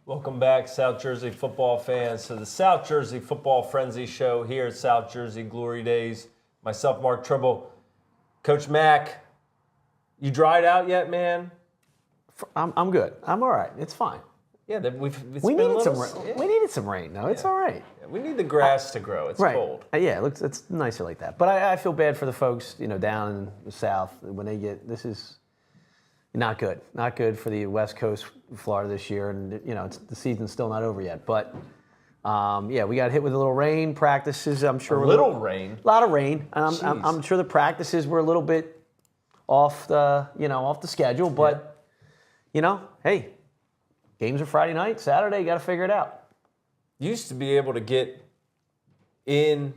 Welcome back, South Jersey football fans, to the South Jersey Football Frenzy Show here at South Jersey Glory Days. Myself, Mark Trible. Coach Mac, you dried out yet, man? I'm good. I'm all right. It's fine. Yeah, we needed some rain. Yeah. We needed some rain. No, it's all right. Yeah, we need the grass to grow. It's cold. Yeah, it's nicer like that. But I feel bad for the folks, down in the South when they get. This is not good. Not good for the West Coast, Florida this year, and the season's still not over yet. But we got hit with a little rain. Practices, I'm sure. A little rain. A lot of rain. I'm sure the practices were a little bit off the schedule, but hey. Games are Friday night, Saturday, you got to figure it out. You used to be able to get in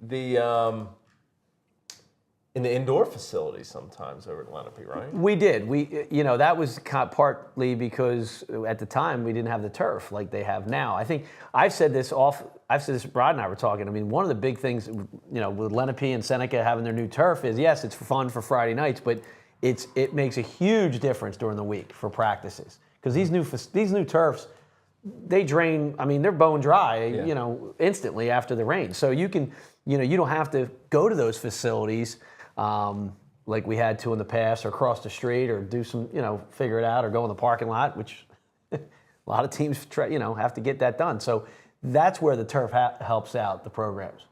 the indoor facilities sometimes over at Lenape, right? We did. That was partly because at the time we didn't have the turf like they have now. I think I've said this, Rod and I were talking. I mean, one of the big things, with Lenape and Seneca having their new turf is, yes, it's fun for Friday nights, but it makes a huge difference during the week for practices. Because these new turfs, they drain. I mean, they're bone dry, instantly after the rain. So you can, you don't have to go to those facilities like we had to in the past, or cross the street, or do some, figure it out, or go in the parking lot, which a lot of teams have to get that done. So that's where the turf helps out the programs.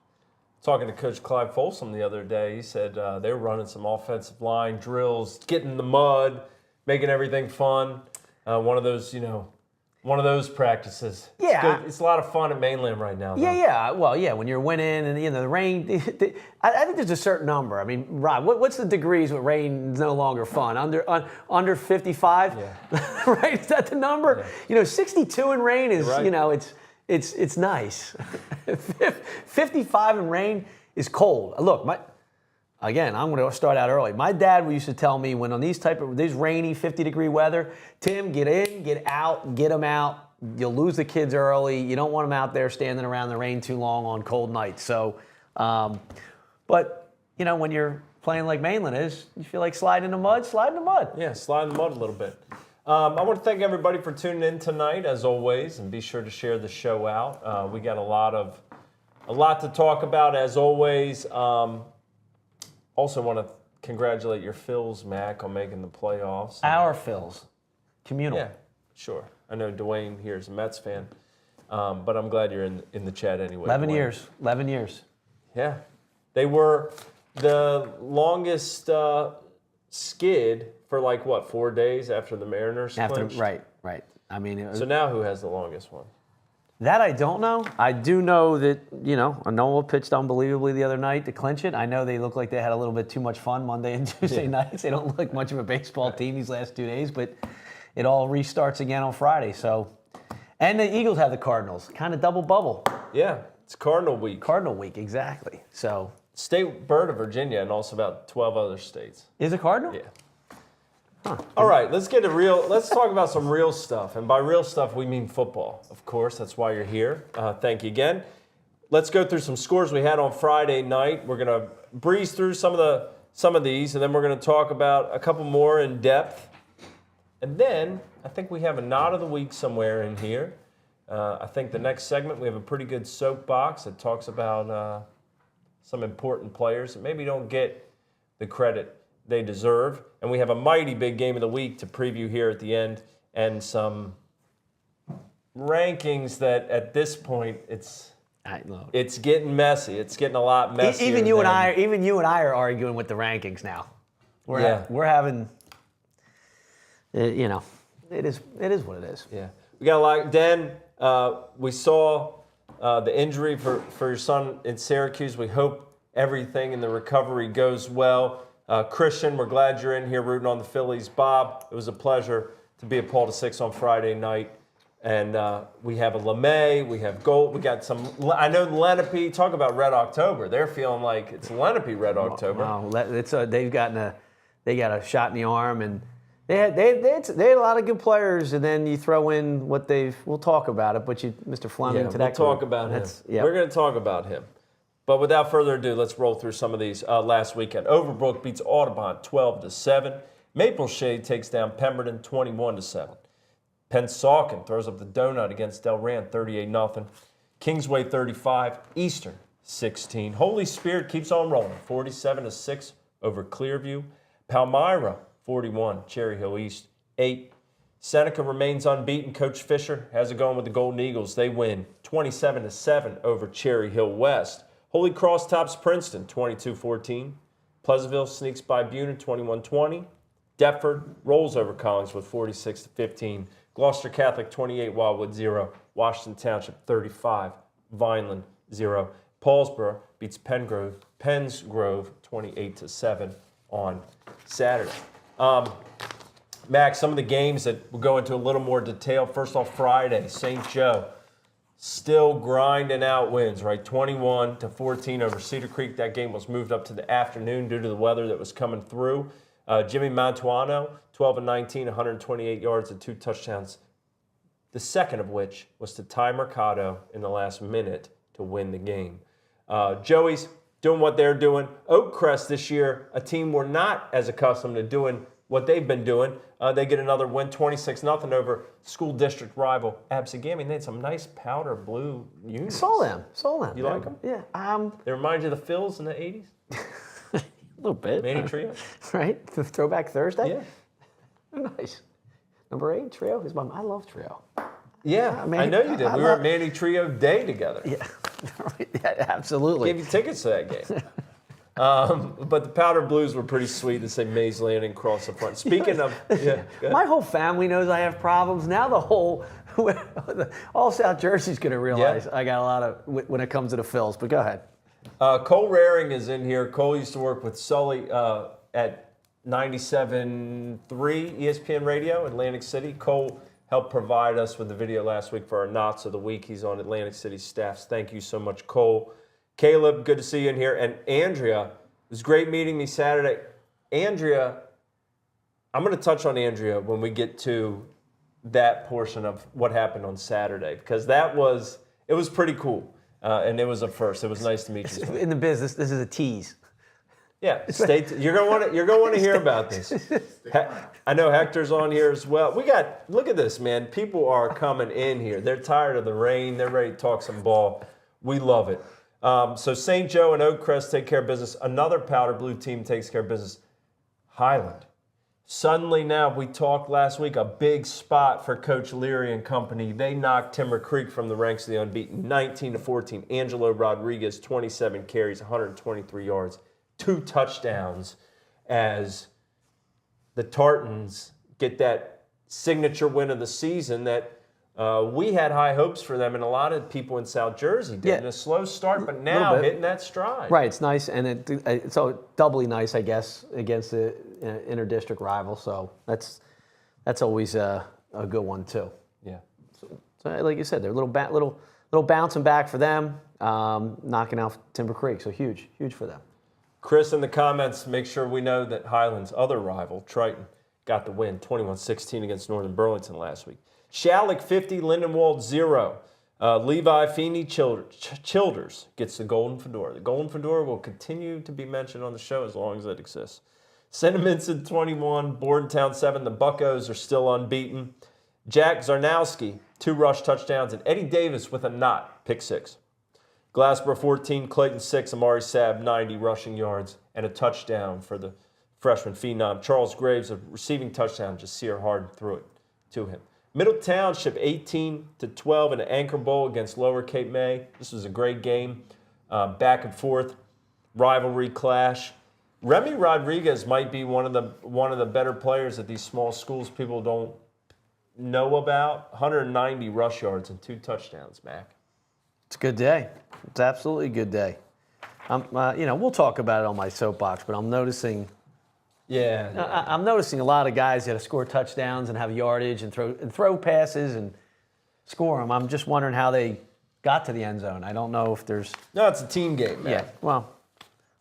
Talking to Coach Clive Folsom the other day, he said they were running some offensive line drills, getting in the mud, making everything fun. One of those practices. Yeah. It's a lot of fun at Mainland right now, though. Yeah. Well, yeah, when you're winning and, the rain, I think there's a certain number. I mean, Rob, what's the degrees when rain is no longer fun? Under 55? Yeah. Right? Is that the number? Yeah. 62 in rain is, right. It's nice. 55 in rain is cold. Look, Again, I'm going to start out early. My dad used to tell me when on these rainy 50-degree weather, Tim, get in, get out, get them out. You'll lose the kids early. You don't want them out there standing around in the rain too long on cold nights. So, but when you're playing like Mainland is, you feel like slide in the mud. Yeah, slide in the mud a little bit. I want to thank everybody for tuning in tonight, as always, and be sure to share the show out. We got a lot to talk about, as always. Also want to congratulate your Phils, Mac, on making the playoffs. Our Phils. Communal. Yeah, sure. I know Dwayne here is a Mets fan, but I'm glad you're in the chat anyway. 11 Dwayne. years. Yeah. They were the longest skid for 4 days after the Mariners clinched? Right. I mean, so now who has the longest one? That I don't know. I do know that, Anola pitched unbelievably the other night to clinch it. I know they look like they had a little bit too much fun Monday and Tuesday nights. They don't look like much of a baseball team these last 2 days, but it all restarts again on Friday. So, and the Eagles have the Cardinals. Kind of double bubble. Yeah, it's Cardinal week. Cardinal week, exactly. So, state bird of Virginia and also about 12 other states. Is it Cardinal? Yeah. Huh. All right, let's talk about some real stuff. And by real stuff, we mean football. Of course, that's why you're here. Thank you again. Let's go through some scores we had on Friday night. We're going to breeze through some of these, and then we're going to talk about a couple more in depth. And then I think we have a nod of the week somewhere in here. I think the next segment, we have a pretty good soapbox that talks about some important players that maybe don't get the credit they deserve. And we have a mighty big game of the week to preview here at the end, and some rankings that at this point it's getting messy. It's getting a lot messier. Even you and I are arguing with the rankings now. We're having it is what it is. Yeah. We got a lot. Dan, we saw the injury for your son in Syracuse. We hope everything in the recovery goes well. Christian, we're glad you're in here rooting on the Phillies. Bob, it was a pleasure to be at Paul to 6 on Friday night. And we have a LeMay, we have Gold, we got some, I know Lenape, talk about Red October. They're feeling like it's Lenape Red October. Wow, they got a shot in the arm, and they had a lot of good players, and then you throw in we'll talk about it, but Mr. Fleming to that. We'll talk about him. Yep. We're going to talk about him. But without further ado, let's roll through some of these last weekend. Overbrook beats Audubon 12-7. Maple Shade takes down Pemberton 21-7. Pennsauken throws up the donut against Delran, 38-0. Kingsway 35, Eastern 16. Holy Spirit keeps on rolling, 47-6 over Clearview. Palmyra 41, Cherry Hill East 8. Seneca remains unbeaten. Coach Fisher has it going with the Golden Eagles. They win 27-7 over Cherry Hill West. Holy Cross tops Princeton 22-14. Pleasantville sneaks by Bunin 21-20. Deptford rolls over Collingswood 46-15. Gloucester Catholic 28, Wildwood 0. Washington Township 35, Vineland 0. Paulsboro beats Pensgrove 28-7 on Saturday. Max, some of the games that we'll go into a little more detail. First off, Friday, St. Joe still grinding out wins, right? 21-14 over Cedar Creek. That game was moved up to the afternoon due to the weather that was coming through. Jimmy Mantuano, 12-19, 128 yards and 2 touchdowns. The second of which was to Ty Mercado in the last minute to win the game. Joey's doing what they're doing. Oakcrest this year, a team we're not as accustomed to doing what they've been doing. They get another win, 26-0 over school district rival Absegami. They had some nice powder blue uniforms. Saw them. You like them? Yeah. They remind you of the Phils in the 80s? A little bit. Manny Trio? Right? The Throwback Thursday? Yeah. Nice. Number 8, Trio. I love Trio. Yeah, I know you did. We were at Manny Trio Day together. Yeah, yeah, absolutely. Gave you tickets to that game. But the powder blues were pretty sweet. They say Mays Landing across the front. Speaking of, my whole family knows I have problems. Now all South Jersey's going to realize I got a lot of when it comes to the Phils. But go ahead. Cole Raring is in here. Cole used to work with Sully at 97.3 ESPN Radio, Atlantic City. Cole helped provide us with the video last week for our Knots of the Week. He's on Atlantic City staffs. Thank you so much, Cole. Caleb, good to see you in here. And Andrea, it was great meeting me Saturday. Andrea, I'm going to touch on Andrea when we get to that portion of what happened on Saturday, because it was pretty cool. And it was a first. It was nice to meet you. In the business, this is a tease. Yeah, you're going to want to hear about this. I know Hector's on here as well. Look at this, man. People are coming in here. They're tired of the rain. They're ready to talk some ball. We love it. So St. Joe and Oakcrest take care of business. Another powder blue team takes care of business. Highland. Suddenly now, we talked last week, a big spot for Coach Leary and company. They knocked Timber Creek from the ranks of the unbeaten, 19-14. Angelo Rodriguez, 27 carries, 123 yards. 2 touchdowns as the Tartans get that signature win of the season that we had high hopes for them, and a lot of people in South Jersey did. In a slow start, but now hitting that stride. Right, it's nice, and it's doubly nice, I guess, against the inter-district rival. So that's always a good one too. Yeah. So like you said, they're a little bouncing back for them, knocking out Timber Creek. So huge for them. Chris in the comments, make sure we know that Highland's other rival, Triton, got the win, 21-16 against Northern Burlington last week. Shalleck 50, Lindenwold 0. Levi Feeney Childers gets the Golden Fedora. The Golden Fedora will continue to be mentioned on the show as long as it exists. Sentiments 21, Bordentown 7. The Buccos are still unbeaten. Jack Zarnowski, 2 rush touchdowns, and Eddie Davis with a knot, pick 6. Glassboro 14, Clayton 6, Amari Sabb 90 rushing yards, and a touchdown for the freshman phenom. Charles Graves, a receiving touchdown, just Sear Harden threw it to him. Middle Township 18-12 in an anchor bowl against Lower Cape May. This was a great game, back and forth, rivalry clash. Remy Rodriguez might be one of the better players at these small schools people don't know about. 190 rush yards and 2 touchdowns, Mac. It's a good day. It's absolutely a good day. We'll talk about it on my soapbox, but I'm noticing. Yeah. I'm noticing a lot of guys that score touchdowns and have yardage and throw passes and score them. I'm just wondering how they got to the end zone. I don't know if there's. No, it's a team game, man. Yeah. Well.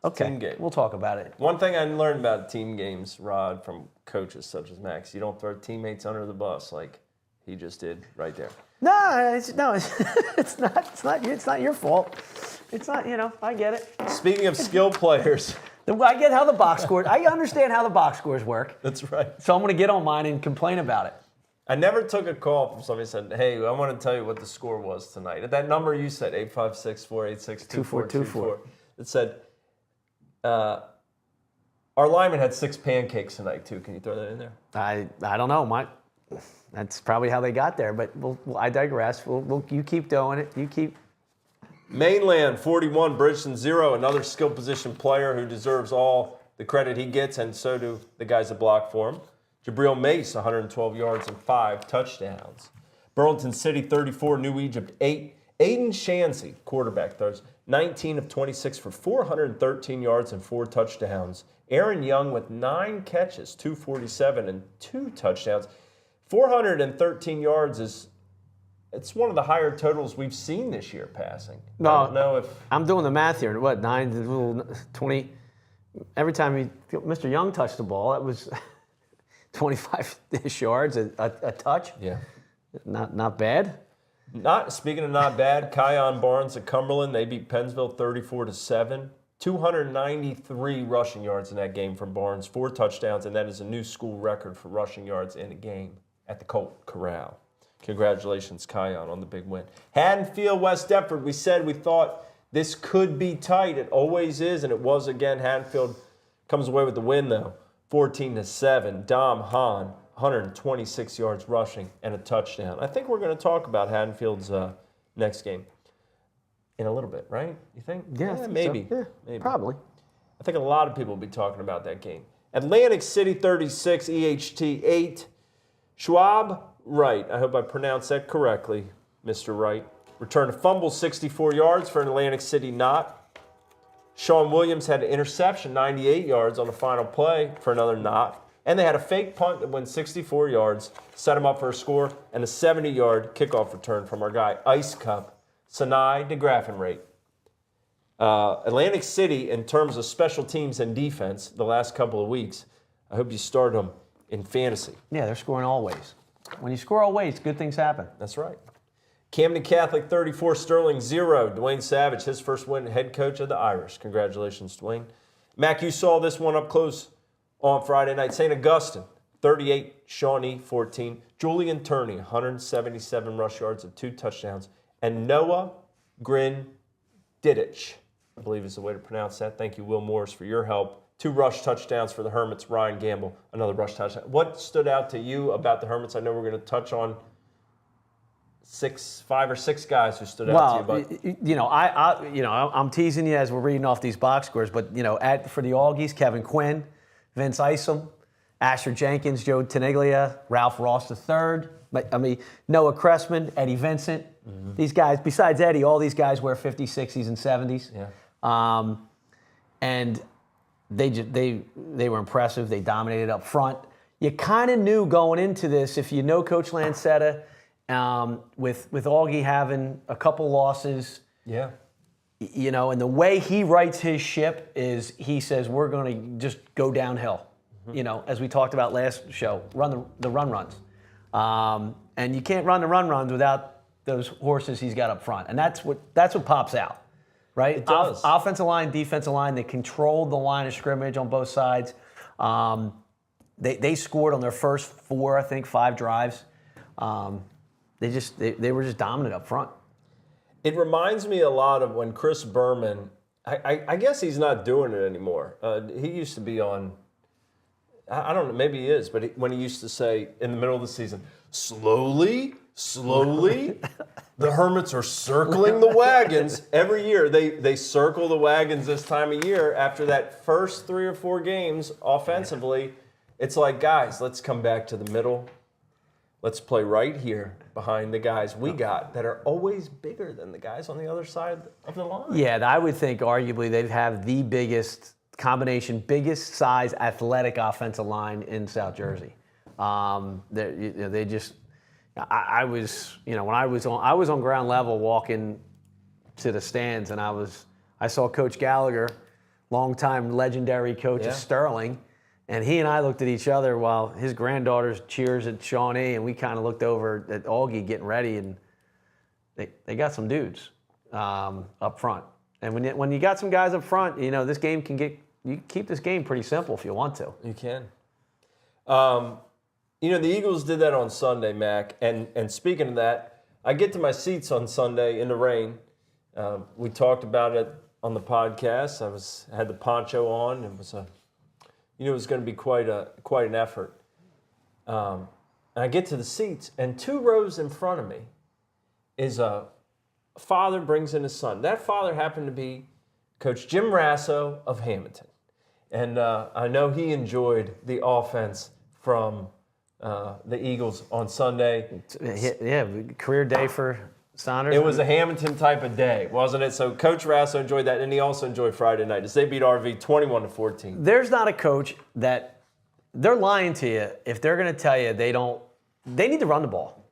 Okay. Team game. We'll talk about it. One thing I learned about team games, Rod, from coaches such as Max, you don't throw teammates under the bus like he just did right there. No, it's not your fault. It's not, I get it. Speaking of skill players. I get how the box scores. I understand how the box scores work. That's right. So I'm going to get on mine and complain about it. I never took a call from somebody who said, hey, I want to tell you what the score was tonight. At that number you said, 856-486-2424. It said, our lineman had 6 pancakes tonight, too. Can you throw that in there? I don't know. That's probably how they got there, but I digress. You keep doing it. You keep. Mainland, 41, Bridgeton, 0. Another skill position player who deserves all the credit he gets, and so do the guys that block for him. Jabril Mace, 112 yards and 5 touchdowns. Burlington City, 34, New Egypt, 8. Aiden Shanzy, quarterback, throws 19 of 26 for 413 yards and 4 touchdowns. Aaron Young with 9 catches, 247 and 2 touchdowns. 413 yards it's one of the higher totals we've seen this year passing. No, I don't know if I'm doing the math here. What, 9, 20? Every time Mr. Young touched the ball, that was 25-ish yards, a touch. Yeah. Not bad. Speaking of not bad, Kion Barnes at Cumberland, they beat Pennsville 34-7. 293 rushing yards in that game from Barnes, 4 touchdowns, and that is a new school record for rushing yards in a game at the Colt Corral. Congratulations, Kion, on the big win. Haddonfield, West Deptford, we said we thought this could be tight. It always is, and it was again. Haddonfield comes away with the win, though, 14-7. Dom Hahn, 126 yards rushing and a touchdown. I think we're going to talk about Haddonfield's next game in a little bit, right? You think? Yeah, maybe. So. Yeah, maybe. Probably. I think a lot of people will be talking about that game. Atlantic City 36, EHT 8. Schwab Wright, I hope I pronounced that correctly, Mr. Wright. Returned a fumble, 64 yards for an Atlantic City not. Sean Williams had an interception, 98 yards on the final play for another not. And they had a fake punt that went 64 yards, set him up for a score, and a 70-yard kickoff return from our guy, Ice Cup, Sinai DeGraffenrate. Atlantic City, in terms of special teams and defense, the last couple of weeks, I hope you start them in fantasy. Yeah, they're scoring always. When you score always, good things happen. That's right. Camden Catholic 34, Sterling 0. Dwayne Savage, his first win, head coach of the Irish. Congratulations, Dwayne. Mac, you saw this one up close on Friday night. St. Augustine 38, Shawnee 14. Julian Turney, 177 rush yards and 2 touchdowns. And Noah Grindidich, I believe is the way to pronounce that. Thank you, Will Morris, for your help. 2 rush touchdowns for the Hermits. Ryan Gamble, another rush touchdown. What stood out to you about the Hermits? I know we're going to touch on 5 or 6 guys who stood out to you. But I'm teasing you as we're reading off these box scores, but for the Augies, Kevin Quinn, Vince Isom, Asher Jenkins, Joe Teniglia, Ralph Ross III. Noah Cressman, Eddie Vincent. Mm-hmm. These guys, besides Eddie, all these guys wear 50s, 60s, and 70s. Yeah. And they were impressive. They dominated up front. You kind of knew going into this, if you know Coach Lancetta, with Augie having a couple losses. Yeah. And the way he writes his ship is he says we're going to just go downhill. Mm-hmm. As we talked about last show, run the runs. And you can't run the runs without those horses he's got up front, and that's what pops out. Right? It does. Offensive line, defensive line, they controlled the line of scrimmage on both sides. They scored on their first 4, I think, 5 drives. They were just dominant up front. It reminds me a lot of when Chris Berman, I guess he's not doing it anymore. He used to be on, I don't know, maybe he is, but when he used to say in the middle of the season, slowly, the Hermits are circling the wagons. Every year, they circle the wagons this time of year. After that first 3 or 4 games offensively, it's like, guys, let's come back to the middle. Let's play right here behind the guys we got that are always bigger than the guys on the other side of the line. Yeah, I would think arguably they'd have the biggest size athletic offensive line in South Jersey. They just... I was on ground level walking to the stands, and I saw Coach Gallagher, longtime legendary coach of Sterling, and he and I looked at each other while his granddaughters cheers at Shawnee, and we kind of looked over at Augie getting ready, and they got some dudes up front. And when you got some guys up front, this game you can keep this game pretty simple if you want to. You can. the Eagles did that on Sunday, Mac. And speaking of that, I get to my seats on Sunday in the rain. We talked about it on the podcast. I had the poncho on. It was it was going to be quite an effort. And I get to the seats, and 2 rows in front of me is a father brings in his son. That father happened to be Coach Jim Rasso of Hamilton. And I know he enjoyed the offense from the Eagles on Sunday. Yeah, career day for Saunders. It was a Hamilton type of day, wasn't it? So Coach Rasso enjoyed that, and he also enjoyed Friday night as they beat RV 21-14. There's not a coach that they're lying to you if they're going to tell you they need to run the ball.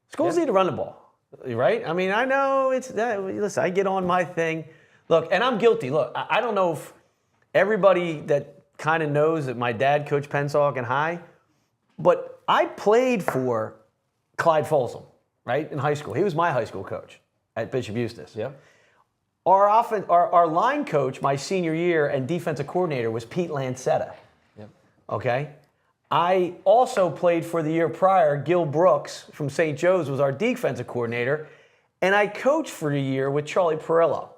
Schools need to run the ball, right? I mean, I know listen, I get on my thing. Look, and I'm guilty. Look, I don't know if everybody that kind of knows that my dad coached Pennsauken High, but I played for Clyde Folsom, right, in high school. He was my high school coach at Bishop Eustace. Yeah. Our line coach my senior year and defensive coordinator was Pete Lancetta. Yep. Okay? I also played for the year prior. Gil Brooks from St. Joe's was our defensive coordinator, and I coached for a year with Charlie Perillo.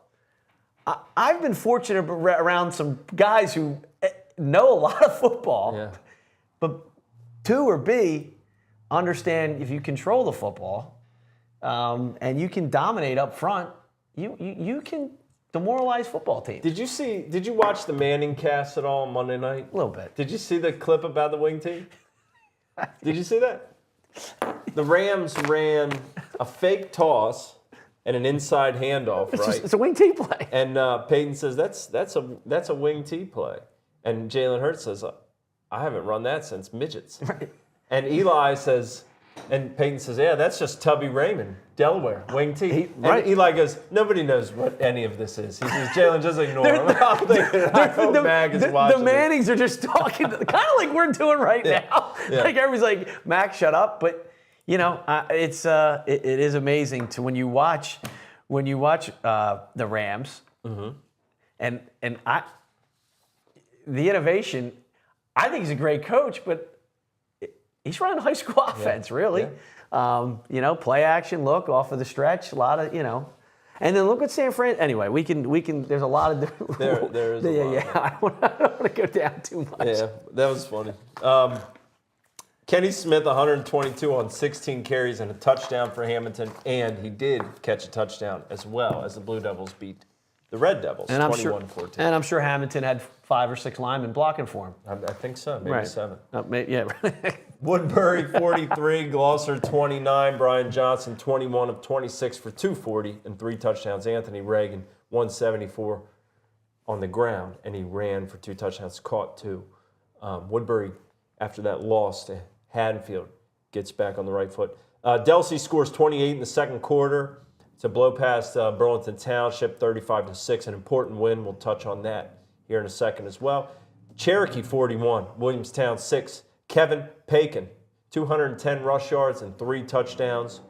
I've been fortunate around some guys who know a lot of football, but two or B, understand if you control the football and you can dominate up front, you can demoralize football teams. Did you watch the Manning cast at all on Monday night? A little bit. Did you see the clip about the wing team? Did you see that? The Rams ran a fake toss and an inside handoff, right? It's a wing T play. And Peyton says, that's a wing T play. And Jalen Hurts says, I haven't run that since midgets. Right. And Eli says, and Peyton says, yeah, that's just Tubby Raymond, Delaware, wing T. Right. And Eli goes, nobody knows what any of this is. He says, Jalen, just ignore him. I'm thinking, I hope Mag is watching the Mannings are just talking, kind of like we're doing right now. Yeah. Like everybody's like, Mac, shut up. But it is amazing to when you watch the Rams, and the innovation. I think he's a great coach, but he's running high school offense, really. Yeah. Play action, look off of the stretch, a lot of and then look at San Fran. Anyway, we can. There's a lot of different. There is. I don't want to go down too much. Yeah, that was funny. Kenny Smith, 122 on 16 carries and a touchdown for Hamilton, and he did catch a touchdown as well as the Blue Devils beat the Red Devils, 21-14. And I'm sure Hamilton had 5 or 6 linemen blocking for him. I think so, maybe 7. Yeah. Woodbury, 43, Gloucester, 29, Brian Johnson, 21 of 26 for 240 and 3 touchdowns. Anthony Reagan, 174 on the ground, and he ran for 2 touchdowns, caught 2. Woodbury, after that loss to Haddonfield, gets back on the right foot. Delsey scores 28 in the second quarter to blow past Burlington Township 35-6, an important win. We'll touch on that here in a second as well. Cherokee 41, Williamstown 6. Kevin Paikin, 210 rush yards and 3 touchdowns.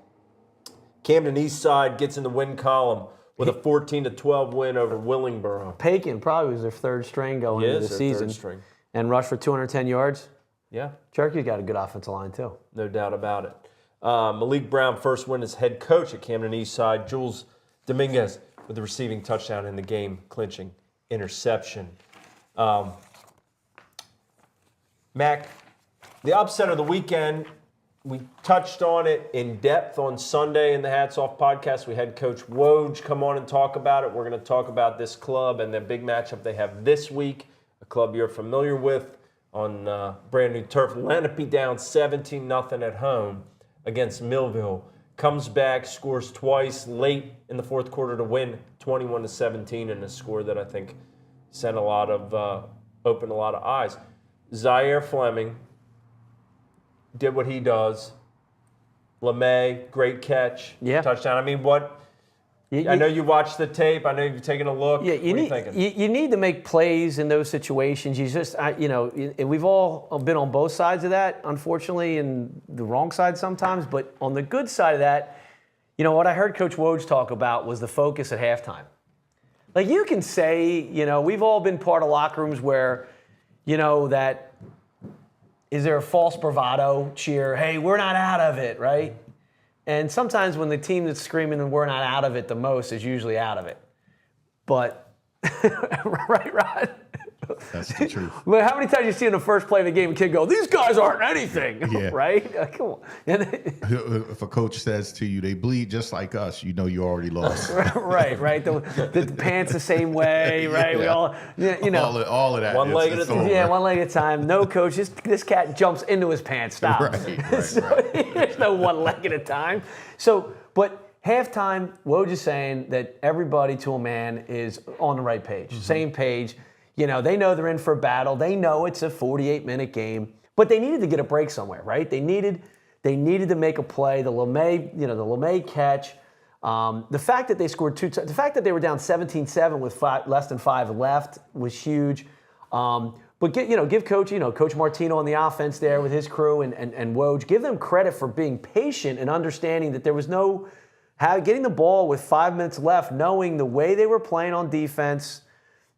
Camden Eastside gets in the win column with a 14-12 win over Willingboro. Paikin probably was their 3rd string going into the season. 3rd string. And rushed for 210 yards. Yeah. Cherokee's got a good offensive line, too. No doubt about it. Malik Brown, first win as head coach at Camden Eastside. Jules Dominguez with the receiving touchdown in the game-clinching interception. Mac, the upset of the weekend, we touched on it in depth on Sunday in the Hats Off podcast. We had Coach Woj come on and talk about it. We're going to talk about this club and the big matchup they have this week, a club you're familiar with on brand new turf. Lenape down 17-0 at home against Millville. Comes back, scores twice late in the fourth quarter to win 21-17 in a score that I think sent opened a lot of eyes. Zaire Fleming did what he does. LeMay, great catch, touchdown. I mean, I know you watched the tape. I know you've taken a look. Yeah, what are you thinking? You need to make plays in those situations. You just, and we've all been on both sides of that, unfortunately, and the wrong side sometimes. But on the good side of that, what I heard Coach Woj talk about was the focus at halftime. Like you can say, we've all been part of locker rooms where, that is there a false bravado cheer? Hey, we're not out of it, right? And sometimes when the team that's screaming and we're not out of it the most is usually out of it. But, right, Rod? That's the truth. Well, how many times you see in the first play of the game a kid go, these guys aren't anything, Yeah. right? Come on. If a coach says to you, they bleed just like us, you know you already lost. right. The pants the same way, right? Yeah. We all, you know. All of that. One leg at a time. Yeah, one leg at a time. No, coach, this cat jumps into his pants. Stop. Right. There's no one leg at a time. So, but halftime, Woj is saying that everybody to a man is on the right page, same page. You know, they know they're in for a battle. They know it's a 48-minute game, but they needed to get a break somewhere, right? They needed to make a play. The LeMay catch. The fact that they scored the fact that they were down 17-7 with less than 5 left was huge. But give Coach Martino on the offense there with his crew and Woj, give them credit for being patient and understanding that there was getting the ball with 5 minutes left, knowing the way they were playing on defense,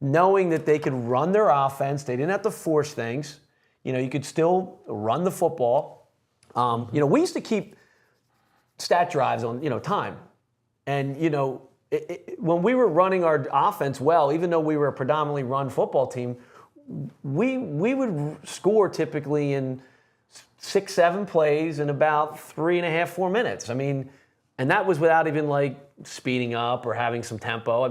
knowing that they could run their offense. They didn't have to force things. You could still run the football. We used to keep stat drives on, time. And, when we were running our offense well, even though we were a predominantly run football team, we would score typically in 6-7 plays in about 3.5, 4 minutes. And that was without even speeding up or having some tempo.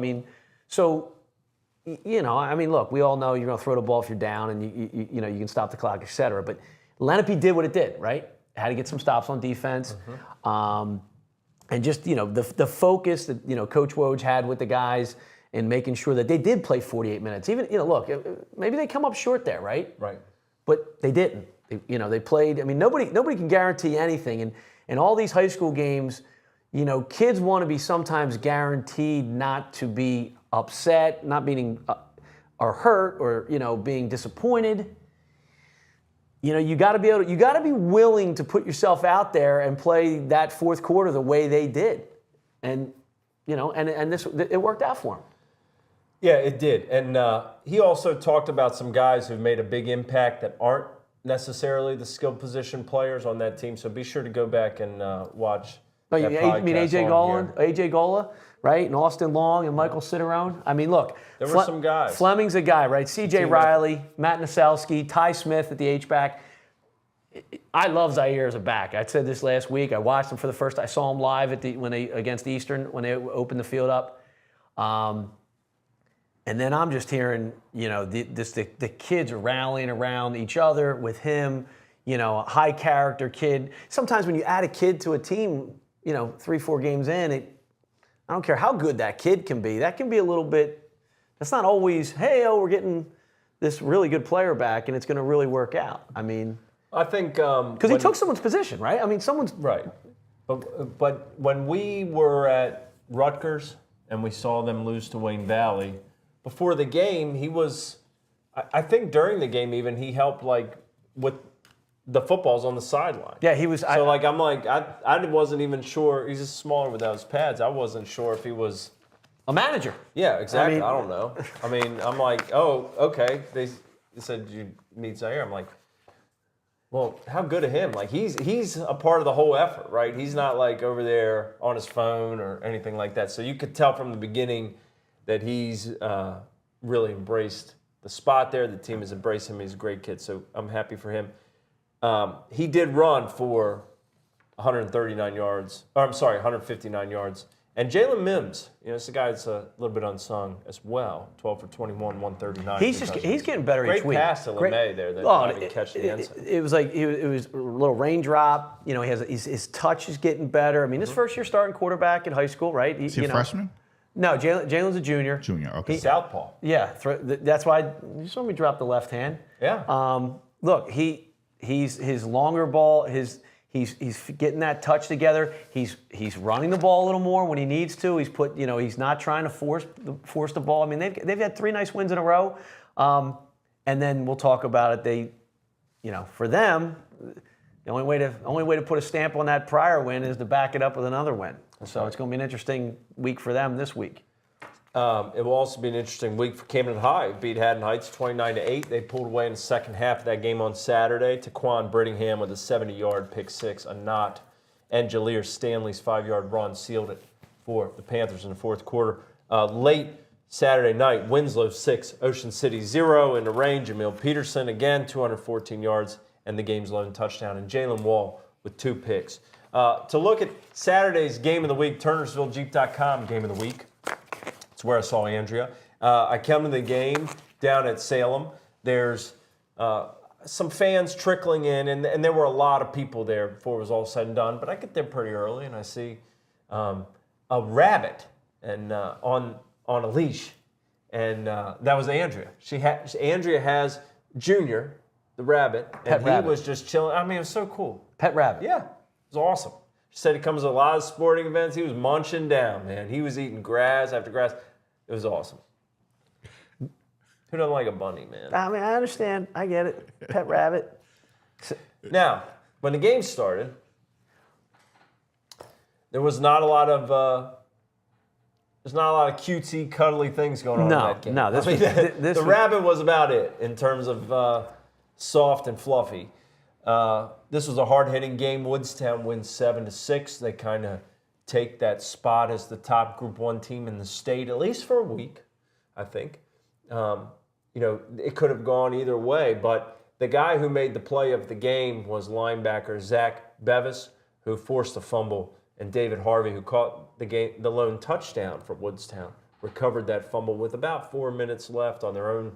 Look, we all know you're going to throw the ball if you're down, and you can stop the clock, et cetera. But Lenape did what it did, right? Had to get some stops on defense, and just the focus that Coach Woj had with the guys in making sure that they did play 48 minutes. Even look, maybe they come up short there, right? Right. But they didn't. They played. Nobody can guarantee anything, and in all these high school games, kids want to be sometimes guaranteed not to be upset, not being or hurt, or being disappointed. You got to be willing to put yourself out there and play that fourth quarter the way they did, and it worked out for them. Yeah, it did, and he also talked about some guys who've made a big impact that aren't necessarily the skilled position players on that team. So be sure to go back and watch. You mean AJ Gola, right? And Austin Long and Michael Ciderone. Look. There were some guys. Fleming's a guy, right? C.J. Riley, Matt Naselski, Ty Smith at the H-back. I love Zaire as a back. I said this last week. I watched him for the first time. I saw him live against Eastern when they opened the field up. And then I'm just hearing, the kids are rallying around each other with him, a high character kid. Sometimes when you add a kid to a team, 3-4 games in, I don't care how good that kid can be. That can be a little bit. That's not always, we're getting this really good player back, and it's going to really work out. I think because he took someone's position, right? Someone's right. But when we were at Rutgers and we saw them lose to Wayne Valley, before the game, he was. I think during the game even he helped with the footballs on the sideline. Yeah, he was. So I wasn't even sure. He's just smaller without his pads. I wasn't sure if he was a manager. Yeah, exactly. I don't know. I'm like, oh, okay. They said you meet Zaire. I'm like, well, how good of him? He's a part of the whole effort, right? He's not over there on his phone or anything like that. So you could tell from the beginning that he's really embraced the spot there. The team has embraced him. He's a great kid. So I'm happy for him. He did run for 139 yards. 159 yards. And Jalen Mims, it's a guy that's a little bit unsung as well. 12 for 21, 139. He's getting better each week. Great pass to LeMay there that didn't catch the end zone. It was it was a little raindrop. His touch is getting better. His first year starting quarterback in high school, right? Is he a freshman? No, Jalen's a junior. Junior, okay. Southpaw. Yeah, that's why you saw me drop the left hand. Yeah. Look, he's his longer ball, he's getting that touch together. He's running the ball a little more when he needs to. He's not trying to force the ball. They've had 3 nice wins in a row. And then we'll talk about it. For them, the only way to put a stamp on that prior win is to back it up with another win. So it's going to be an interesting week for them this week. It will also be an interesting week for Camden High. Beat Haddon Heights 29-8. They pulled away in the second half of that game on Saturday. Taquan Brittingham with a 70-yard pick six, a knot, and Jalir Stanley's 5-yard run sealed it for the Panthers in the fourth quarter. Late Saturday night, Winslow 6, Ocean City 0 in the rain. Jamil Peterson again 214 yards and the game's lone touchdown. And Jalen Wall with 2 picks. To look at Saturday's game of the week, TurnersvilleJeep.com game of the week. It's where I saw Andrea. I come to the game down at Salem. There's some fans trickling in, and there were a lot of people there before it was all said and done. But I get there pretty early, and I see a rabbit and on a leash, and that was Andrea. Andrea has Junior, the rabbit, and he was just chilling. I mean, it was so cool. Pet rabbit. Yeah, it was awesome. She said he comes to a lot of sporting events. He was munching down, man. He was eating grass after grass. It was awesome. Who doesn't like a bunny, man? I mean, I understand. I get it. Pet rabbit. Now, when the game started, there was not a lot of cutesy, cuddly things going on in that game. No, the rabbit was about it in terms of soft and fluffy. This was a hard-hitting game. Woodstown wins 7-6. They kind of take that spot as the top Group 1 team in the state, at least for a week, I think. It could have gone either way, but the guy who made the play of the game was linebacker Zach Bevis, who forced a fumble, and David Harvey, who caught the lone touchdown for Woodstown, recovered that fumble with about 4 minutes left on their own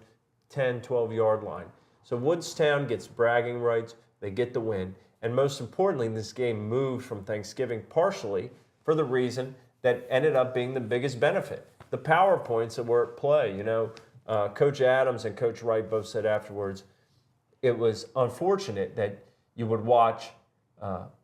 10, 12-yard line. So Woodstown gets bragging rights. They get the win. And most importantly, this game moved from Thanksgiving partially for the reason that ended up being the biggest benefit. The PowerPoints that were at play. Coach Adams and Coach Wright both said afterwards, it was unfortunate that you would watch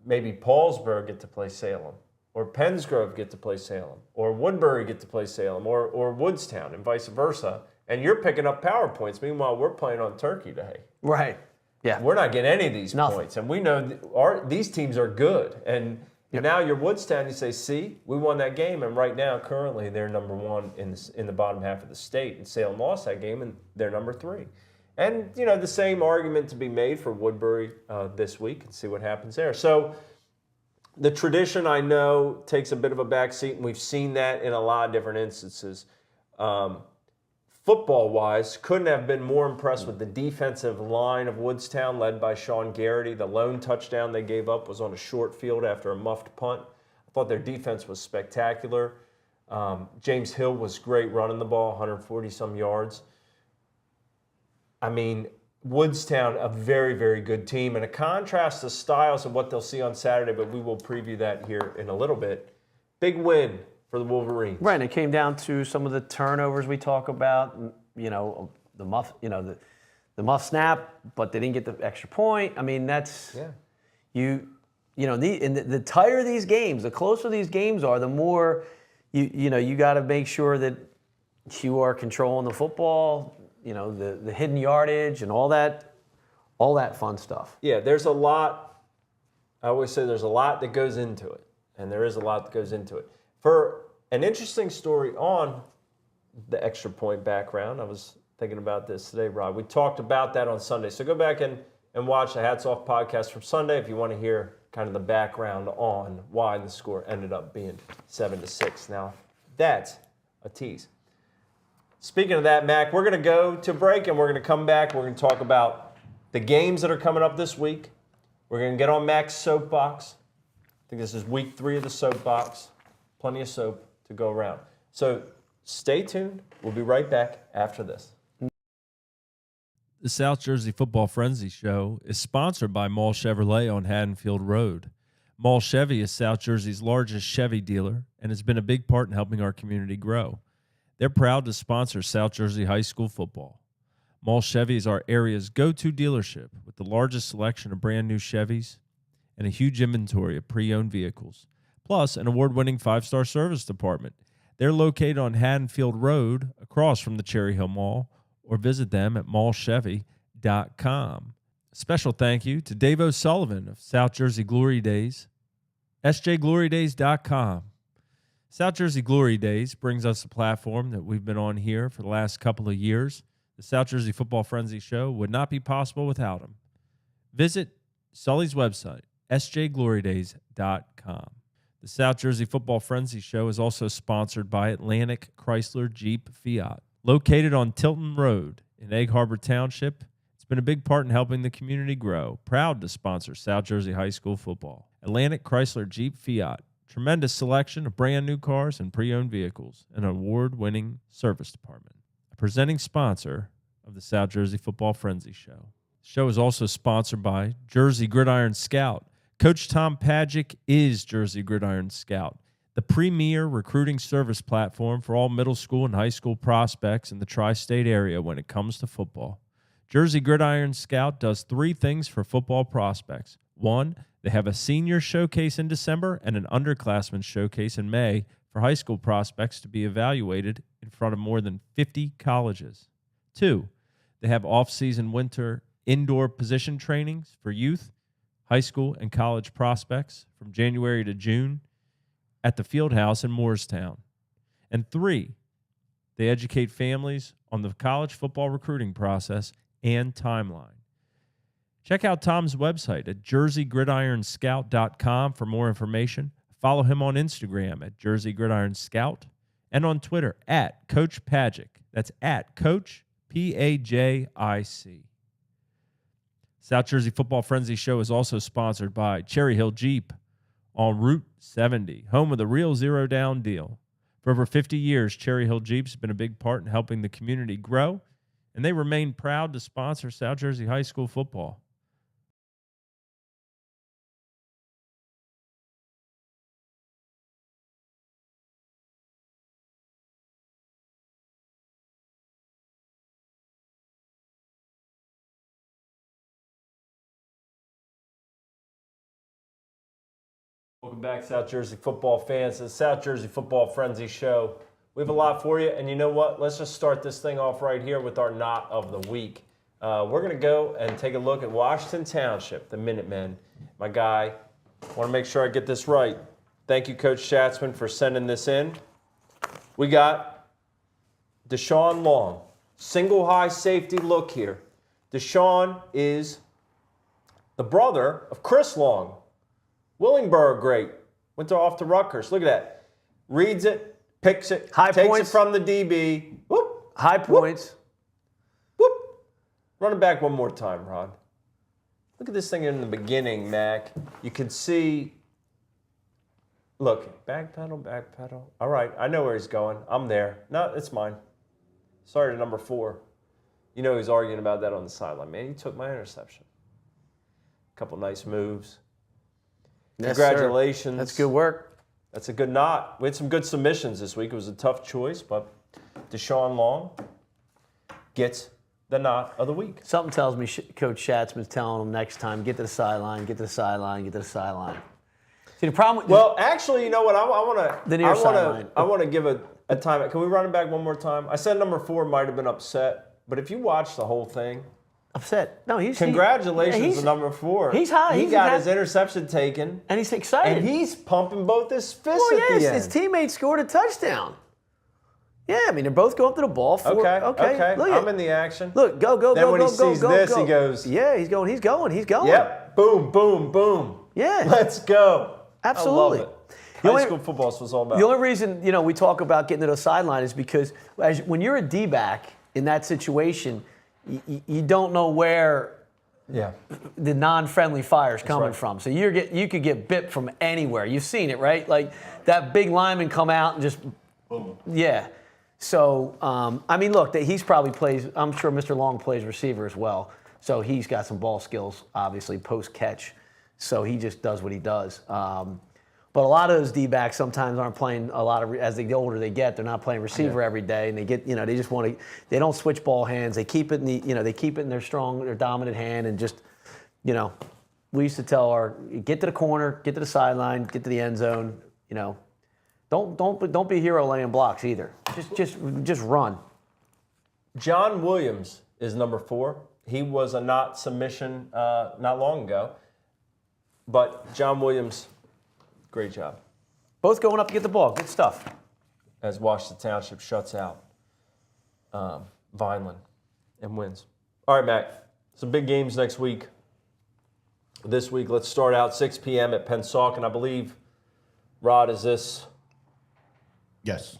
maybe Paulsburg get to play Salem, or Pennsgrove get to play Salem, or Woodbury get to play Salem, or Woodstown, and vice versa. And you're picking up PowerPoints. Meanwhile, we're playing on Turkey Day. Right. Yeah. We're not getting any of these points. And we know these teams are good. And now you're Woodstown, you say, see, we won that game. And right now, currently, they're number 1 in the bottom half of the state. And Salem lost that game, and they're number 3. And, the same argument to be made for Woodbury this week, and see what happens there. So the tradition, I know, takes a bit of a backseat, and we've seen that in a lot of different instances. Football-wise, couldn't have been more impressed with the defensive line of Woodstown, led by Sean Garrity. The lone touchdown they gave up was on a short field after a muffed punt. I thought their defense was spectacular. James Hill was great running the ball, 140-some yards. I mean, Woodstown, a very, very good team, and a contrast to styles of what they'll see on Saturday, but we will preview that here in a little bit. Big win for the Wolverines. Right, and it came down to some of the turnovers we talk about, the muff snap, but they didn't get the extra point. I mean, that's the tighter these games, the closer these games are, the more you got to make sure that you are controlling the football, the hidden yardage and all that fun stuff. Yeah, there's a lot. I always say there's a lot that goes into it, and there is a lot that goes into it. For an interesting story on the extra point background, I was thinking about this today, Rod. We talked about that on Sunday. So go back and watch the Hats Off podcast from Sunday if you want to hear kind of the background on why the score ended up being 7-6. Now, that's a tease. Speaking of that, Mac, we're going to go to break and we're going to come back. We're going to talk about the games that are coming up this week. We're going to get on Mac's soapbox. I think this is week 3 of the soapbox. Plenty of soap to go around. So stay tuned. We'll be right back after this. The South Jersey Football Frenzy Show is sponsored by Mall Chevrolet on Haddonfield Road. Mall Chevy is South Jersey's largest Chevy dealer and has been a big part in helping our community grow. They're proud to sponsor South Jersey High School football. Mall Chevy is our area's go-to dealership with the largest selection of brand new Chevys and a huge inventory of pre-owned vehicles, plus an award-winning 5-star service department. They're located on Haddonfield Road across from the Cherry Hill Mall, or visit them at mallchevy.com. A special thank you to Dave O'Sullivan of South Jersey Glory Days, sjglorydays.com. South Jersey Glory Days brings us a platform that we've been on here for the last couple of years. The South Jersey Football Frenzy Show would not be possible without them. Visit Sully's website, sjglorydays.com. The South Jersey Football Frenzy Show is also sponsored by Atlantic Chrysler Jeep Fiat. Located on Tilton Road in Egg Harbor Township, it's been a big part in helping the community grow. Proud to sponsor South Jersey High School football. Atlantic Chrysler Jeep Fiat. Tremendous selection of brand new cars and pre-owned vehicles. An award-winning service department. A presenting sponsor of the South Jersey Football Frenzy Show. The show is also sponsored by Jersey Gridiron Scout. Coach Tom Pagic is Jersey Gridiron Scout, the premier recruiting service platform for all middle school and high school prospects in the tri-state area when it comes to football. Jersey Gridiron Scout does 3 things for football prospects. 1, they have a senior showcase in December and an underclassmen showcase in May for high school prospects to be evaluated in front of more than 50 colleges. 2, they have off-season winter indoor position trainings for youth, high school, and college prospects from January to June at the Fieldhouse in Moorestown. And 3, they educate families on the college football recruiting process and timeline. Check out Tom's website at jerseygridironscout.com for more information. Follow him on Instagram at jerseygridironscout and on Twitter at Coach Pagic. That's at Coach Pajic. South Jersey Football Frenzy Show is also sponsored by Cherry Hill Jeep on Route 70, home of the real zero down deal. For over 50 years, Cherry Hill Jeep's has been a big part in helping the community grow, and they remain proud to sponsor South Jersey High School football. Welcome back, South Jersey football fans, to the South Jersey Football Frenzy Show. We have a lot for you, and you know what? Let's just start this thing off right here with our Knot of the Week. We're going to go and take a look at Washington Township, the Minutemen. My guy, want to make sure I get this right. Thank you, Coach Schatzman, for sending this in. We got Deshaun Long, single high safety look here. Deshaun is the brother of Chris Long. Willingboro great. Went off to Rutgers. Look at that. Reads it, picks it, takes it from the DB. Whoop. High points. Whoop. Run it back one more time, Rod. Look at this thing in the beginning, Mac. You can see, look, back pedal, back pedal. All right, I know where he's going. I'm there. No, it's mine. Sorry to number 4. You know he's arguing about that on the sideline. Man, he took my interception. A couple nice moves. Yes, Congratulations. sir. That's good work. That's a good knot. We had some good submissions this week. It was a tough choice, but Deshaun Long gets the knot of the week. Something tells me Coach Schatzman's telling him next time, get to the sideline, get to the sideline, get to the sideline. See, the problem. Well, actually, you know what? I want to give a time. Can we run it back one more time? I said number 4 might have been upset, but if you watch the whole thing, upset. No, he's congratulations to number 4. He's high. He got his interception taken, and he's excited. And he's pumping both his fists well, at the end. His teammate scored a touchdown. Yeah, I mean they're both going up to the ball. Okay. Look, I'm in the action. Look, go. Then when he sees this, go. he goes. Yeah, he's going. Yep. Boom, boom, boom. Yeah. Let's go. Absolutely. I love it. High school football is what it's all about. The only reason we talk about getting to the sideline is because when you're a D-back in that situation, you don't know where the non-friendly fire is coming from. So you could get bit from anywhere. You've seen it, right? Like that big lineman come out and just boom. Yeah. So I mean, look, he probably plays. I'm sure Mr. Long plays receiver as well. So he's got some ball skills, obviously post catch. So he just does what he does. But a lot of those D-backs sometimes aren't playing a lot of, as they get older they get, they're not playing receiver every day, and they get, they just want to, they don't switch ball hands. They keep it in the, they keep it in their dominant hand, and just, we used to tell get to the corner, get to the sideline, get to the end zone, Don't be a hero laying blocks either. Just run. John Williams is number 4. He was a not submission not long ago, but John Williams. Great job. Both going up to get the ball. Good stuff. As Washington Township shuts out Vineland and wins. All right, Mac. Some big games next week. This week, let's start out 6 p.m. at Pensauken. I believe, Rod, is this Yes.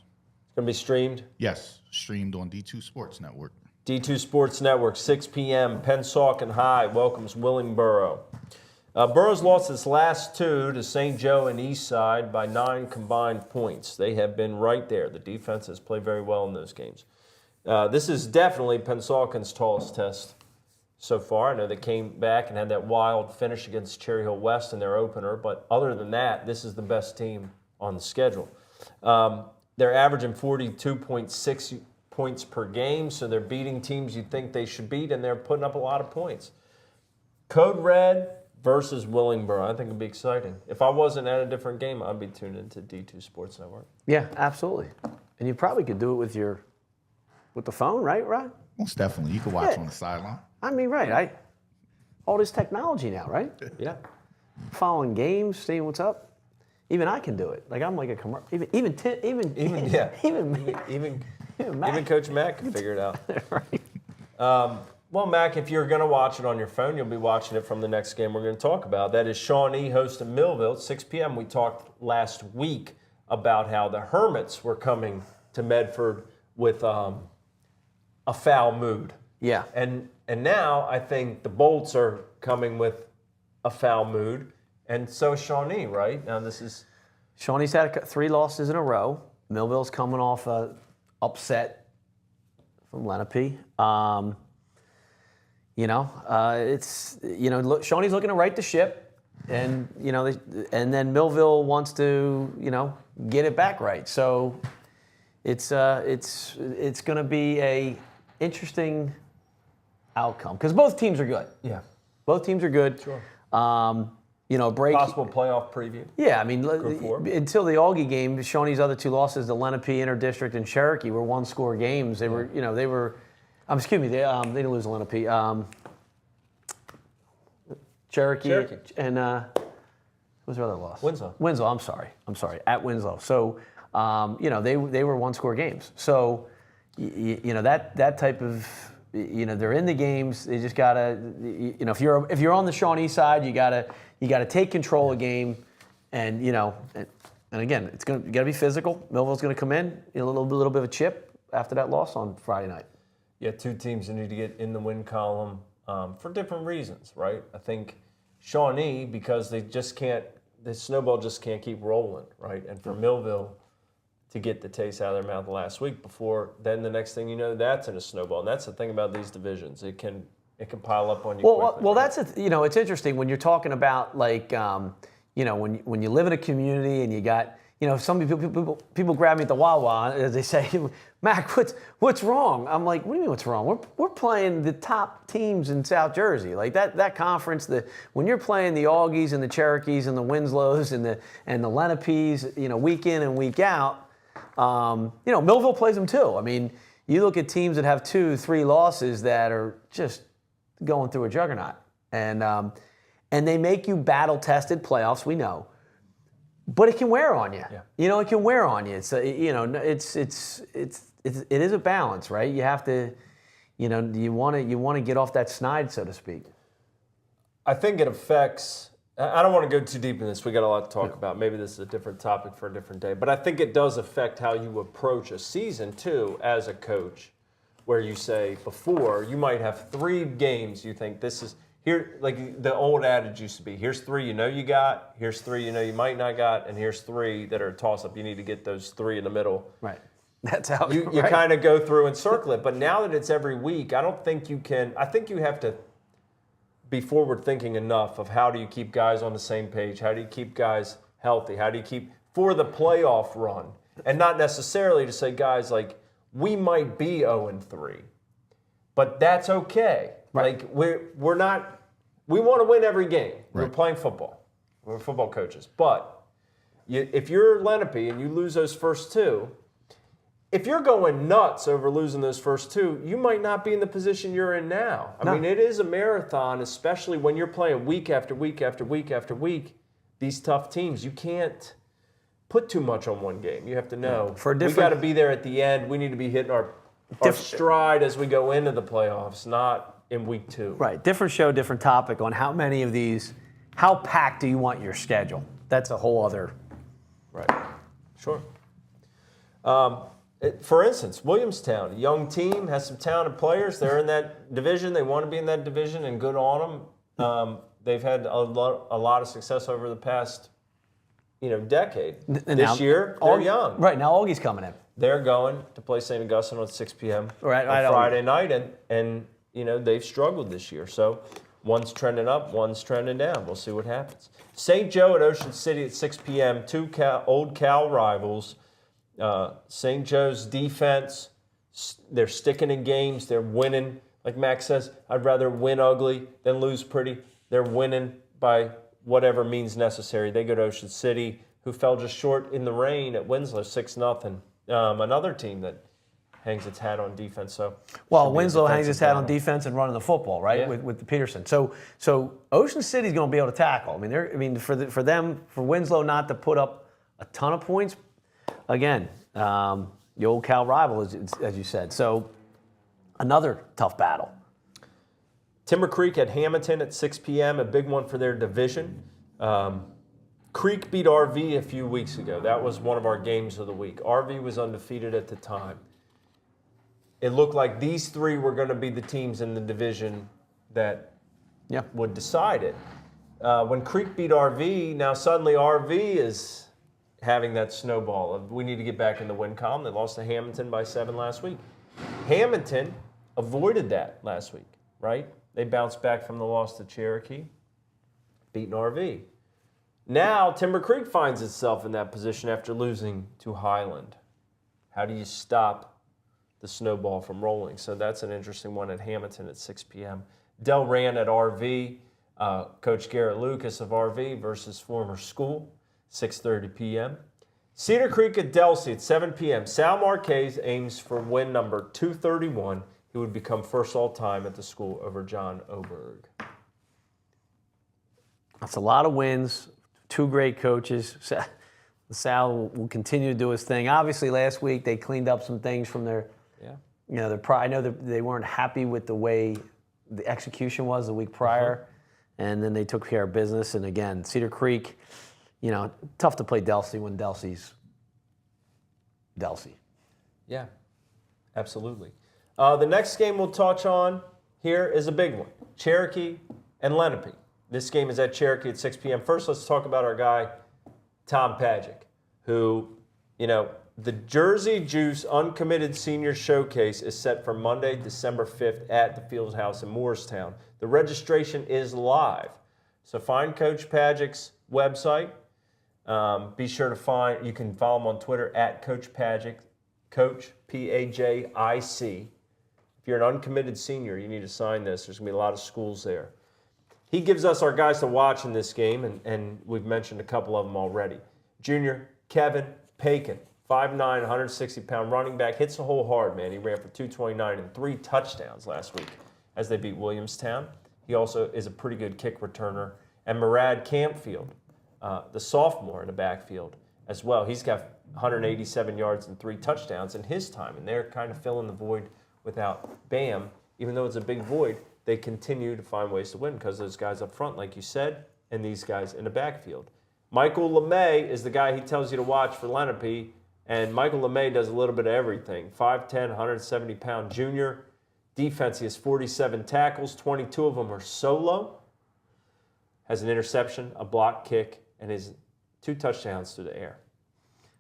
going to be streamed? Yes. Streamed on D2 Sports Network. D2 Sports Network, 6 p.m. Pensauken High welcomes Willingboro. Burroughs lost its last two to St. Joe and Eastside by 9 combined points. They have been right there. The defense has played very well in those games. This is definitely Pensauken's tallest test so far. I know they came back and had that wild finish against Cherry Hill West in their opener, but other than that, this is the best team on the schedule. They're averaging 42.6 points per game, so they're beating teams you'd think they should beat, and they're putting up a lot of points. Code Red versus Willingboro. I think it'd be exciting. If I wasn't at a different game, I'd be tuned into D2 Sports Network. Yeah, absolutely. And you probably could do it with the phone, right, Rod? Most definitely. You can watch Yeah. on the sideline. I mean, right. All this technology now, right? Yeah. Following games, seeing what's up. Even I can do it. Like I'm like a commercial. Even Mac. Coach Mac can figure it out. Right. Well, Mac, if you're going to watch it on your phone, you'll be watching it from the next game we're going to talk about. That is Shawnee hosting Millville, 6 p.m. We talked last week about how the Hermits were coming to Medford with a foul mood. Yeah. And now I think the Bolts are coming with a foul mood, and so is Shawnee, right? Now this is... Shawnee's had 3 losses in a row. Millville's coming off a upset from Lenape. Shawnee's looking to right the ship, and and then Millville wants to get it back right. So it's going to be a interesting outcome because both teams are good. Yeah. Both teams are good. Sure. Break. Possible playoff preview. Yeah, I mean, Group 4. until the Algie game, Shawnee's other 2 losses, the Lenape Interdistrict and Cherokee, were 1-score games. They were, excuse me, they didn't lose to Lenape. Cherokee and what was their other loss? Winslow. I'm sorry, at Winslow. So, they were 1-score games. So, that type of. They're in the games. They just gotta, if you're on the Shawnee side, you gotta take control of the game, and again, you gotta be physical. Millville's gonna come in a little bit of a chip after that loss on Friday night. Yeah, 2 teams that need to get in the win column for different reasons, right? I think Shawnee, because the snowball just can't keep rolling, right? And for Millville to get the taste out of their mouth last week before then the next thing you know, that's in a snowball. And that's the thing about these divisions. It can pile up on you quickly. Well, that's it's interesting when you're talking about when you live in a community and you got, some people grab me at the Wawa as they say, Mac, what's wrong? I'm like, what do you mean what's wrong? We're playing the top teams in South Jersey. Like that conference, when you're playing the Augies and the Cherokees and the Winslows and the Lenapes, week in and week out, Millville plays them too. I mean, you look at teams that have 2-3 losses that are just going through a juggernaut, and they make you battle-tested playoffs. We know, but it can wear on you. Yeah. It can wear on you. It's it is a balance, right? You have to, you want to get off that snide, so to speak. I think it affects. I don't want to go too deep in this. We got a lot to talk about. Maybe this is a different topic for a different day. But I think it does affect how you approach a season, too, as a coach, where you say before, you might have 3 games you think this is, here, like the old adage used to be, here's 3 you got, here's 3 you might not got, and here's 3 that are a toss-up. You need to get those 3 in the middle. Right. That's how you kind of go through and circle it. But now that it's every week, I don't think you can. I think you have to be forward thinking enough of how do you keep guys on the same page? How do you keep guys healthy? How do you keep for the playoff run? And not necessarily to say, guys, like, we might be 0-3, but that's okay. Right. Like, we're not, we want to win every game. Right. We're playing football. We're football coaches. But if you're Lenape and you lose those first 2, if you're going nuts over losing those first 2, you might not be in the position you're in now. I mean, it is a marathon, especially when you're playing week after week after week after week, these tough teams. You can't put too much on one game. You have to know we got to be there at the end. We need to be hitting our stride as we go into the playoffs, not in week 2. Right. Different show, different topic on how many of these, how packed do you want your schedule? That's a whole other. Right. Sure. For instance, Williamstown, a young team, has some talented players. They're in that division. They want to be in that division, and good on them. They've had a lot of success over the past, decade. This year, they're young. Right, now Augie's coming in. They're going to play St. Augustine on 6 p.m. Right, on Friday night, and they've struggled this year. So one's trending up, one's trending down. We'll see what happens. St. Joe at Ocean City at 6 p.m., 2 old Cal rivals. St. Joe's defense, they're sticking in games. They're winning. Like Max says, I'd rather win ugly than lose pretty. They're winning by whatever means necessary. They go to Ocean City, who fell just short in the rain at Winslow, 6-0. Another team that hangs its hat on defense. So Winslow hangs its hat on defense and running the football, right? Yeah. With the Peterson. So Ocean City's going to be able to tackle. For Winslow not to put up a ton of points. Again, the old Cal rival, as you said. So another tough battle. Timber Creek at Hamilton at 6 p.m., a big one for their division. Creek beat RV a few weeks ago. That was one of our games of the week. RV was undefeated at the time. It looked like these 3 were going to be the teams in the division that would decide it. When Creek beat RV, now suddenly RV is having that snowball of we need to get back in the win column. They lost to Hamilton by 7 last week. Hamilton avoided that last week, right? They bounced back from the loss to Cherokee, beating RV. Now Timber Creek finds itself in that position after losing to Highland. How do you stop the snowball from rolling? So that's an interesting one at Hamilton at 6 p.m. Delran at RV, Coach Garrett Lucas of RV versus former school. 6:30 p.m. Cedar Creek at Delsey at 7 p.m. Sal Marquez aims for win number 231. He would become first all-time at the school over John Oberg. That's a lot of wins. 2 great coaches. Sal will continue to do his thing. Obviously, last week they cleaned up some things from their, their I know that they weren't happy with the way the execution was the week prior, and then they took care of business. And again, Cedar Creek. Tough to play Delsey when Delsey's Delsey. Yeah, absolutely. The next game we'll touch on here is a big one. Cherokee and Lenape. This game is at Cherokee at 6 p.m. First, let's talk about our guy, Tom Pagic, who, the Jersey Juice Uncommitted Senior Showcase is set for Monday, December 5th at the Field House in Morristown. The registration is live. So find Coach Pagic's website. Be sure to you can follow him on Twitter at Coach Pagic, Coach Pajic. If you're an uncommitted senior, you need to sign this. There's going to be a lot of schools there. He gives us our guys to watch in this game, and we've mentioned a couple of them already. Junior Kevin Pakin, 5'9", 160-pound running back, hits the hole hard, man. He ran for 229 and 3 touchdowns last week as they beat Williamstown. He also is a pretty good kick returner. And Murad Campfield, the sophomore in the backfield as well. He's got 187 yards and 3 touchdowns in his time, and they're kind of filling the void without Bam. Even though it's a big void, they continue to find ways to win because those guys up front, like you said, and these guys in the backfield. Michael LeMay is the guy he tells you to watch for Lenape, and Michael LeMay does a little bit of everything. 5'10", 170-pound junior. Defense, he has 47 tackles, 22 of them are solo. Has an interception, a block kick, and his 2 touchdowns through the air.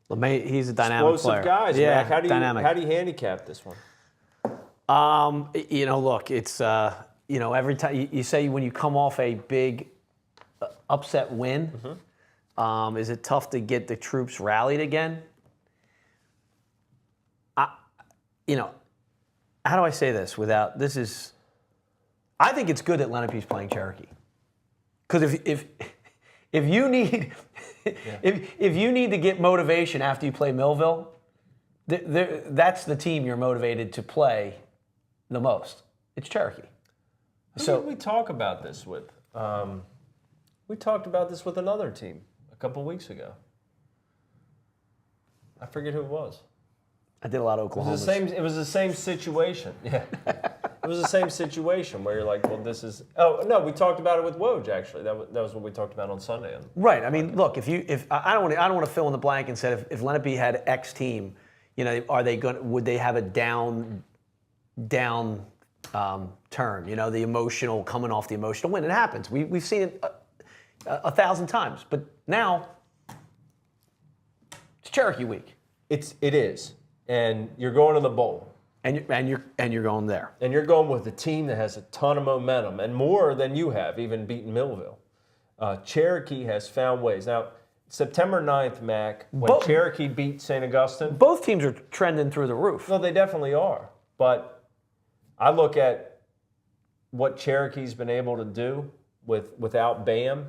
LeMay, he's a dynamic Explosive player. guys, yeah, Mac. How do you handicap this one? Look, it's every time you say when you come off a big upset win, is it tough to get the troops rallied again? How do I say this without this is? I think it's good that Lenape's playing Cherokee, because if you need if you need to get motivation after you play Millville, that's the team you're motivated to play the most. It's Cherokee. Who did we talk about this with? We talked about this with another team a couple weeks ago. I forget who it was. I did a lot of Oklahoma. It was the same situation. Yeah. It was the same situation where you're like, well, this is. Oh no, we talked about it with Woj actually. That was what we talked about on Sunday. Right. I mean, look, if I don't want to fill in the blank and say if Lenape had X team, would they have a down turn? The emotional coming off the emotional win. It happens. We've seen it 1,000 times. But now it's Cherokee week. It is, and you're going to the bowl. And you're going there. And you're going with a team that has a ton of momentum, and more than you have, even beating Millville. Cherokee has found ways. Now, September 9th, Mac, when Cherokee beat St. Augustine. Both teams are trending through the roof. No, they definitely are. But I look at what Cherokee's been able to do without Bam,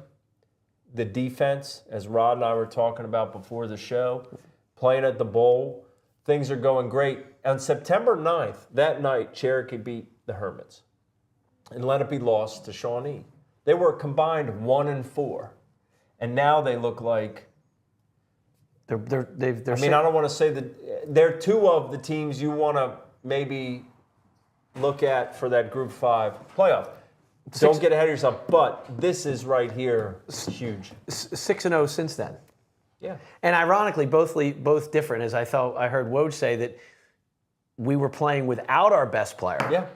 the defense, as Rod and I were talking about before the show, playing at the bowl. Things are going great. On September 9th, that night, Cherokee beat the Hermits. And Lenape lost to Shawnee. They were combined 1-4. And now they look like... I don't want to say that... They're two of the teams you want to maybe look at for that Group 5 playoff. Don't get ahead of yourself. But this is right here huge. 6-0 since then. Yeah. And ironically, both different, as I heard Woj say that we were playing without our best player. Yeah.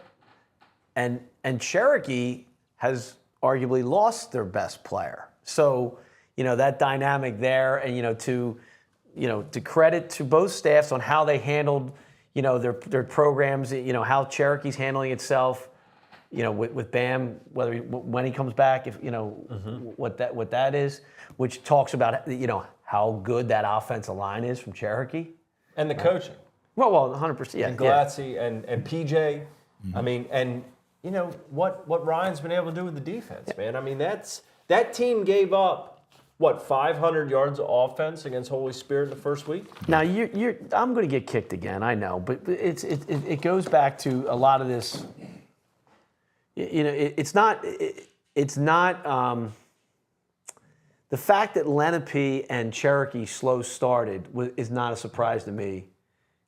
And Cherokee has arguably lost their best player. So, that dynamic there, and to credit to both staffs on how they handled, their programs, how Cherokee's handling itself, with Bam, when he comes back, if what that is, which talks about how good that offensive line is from Cherokee. And the coaching. Well, 100%. Yeah. And Glatzy and PJ. Mm-hmm. I mean, and what Ryan's been able to do with the defense, man. I mean, that team gave up 500 yards of offense against Holy Spirit in the first week. Now I'm going to get kicked again. I know, but it goes back to a lot of this. It's not. The fact that Lenape and Cherokee slow started is not a surprise to me,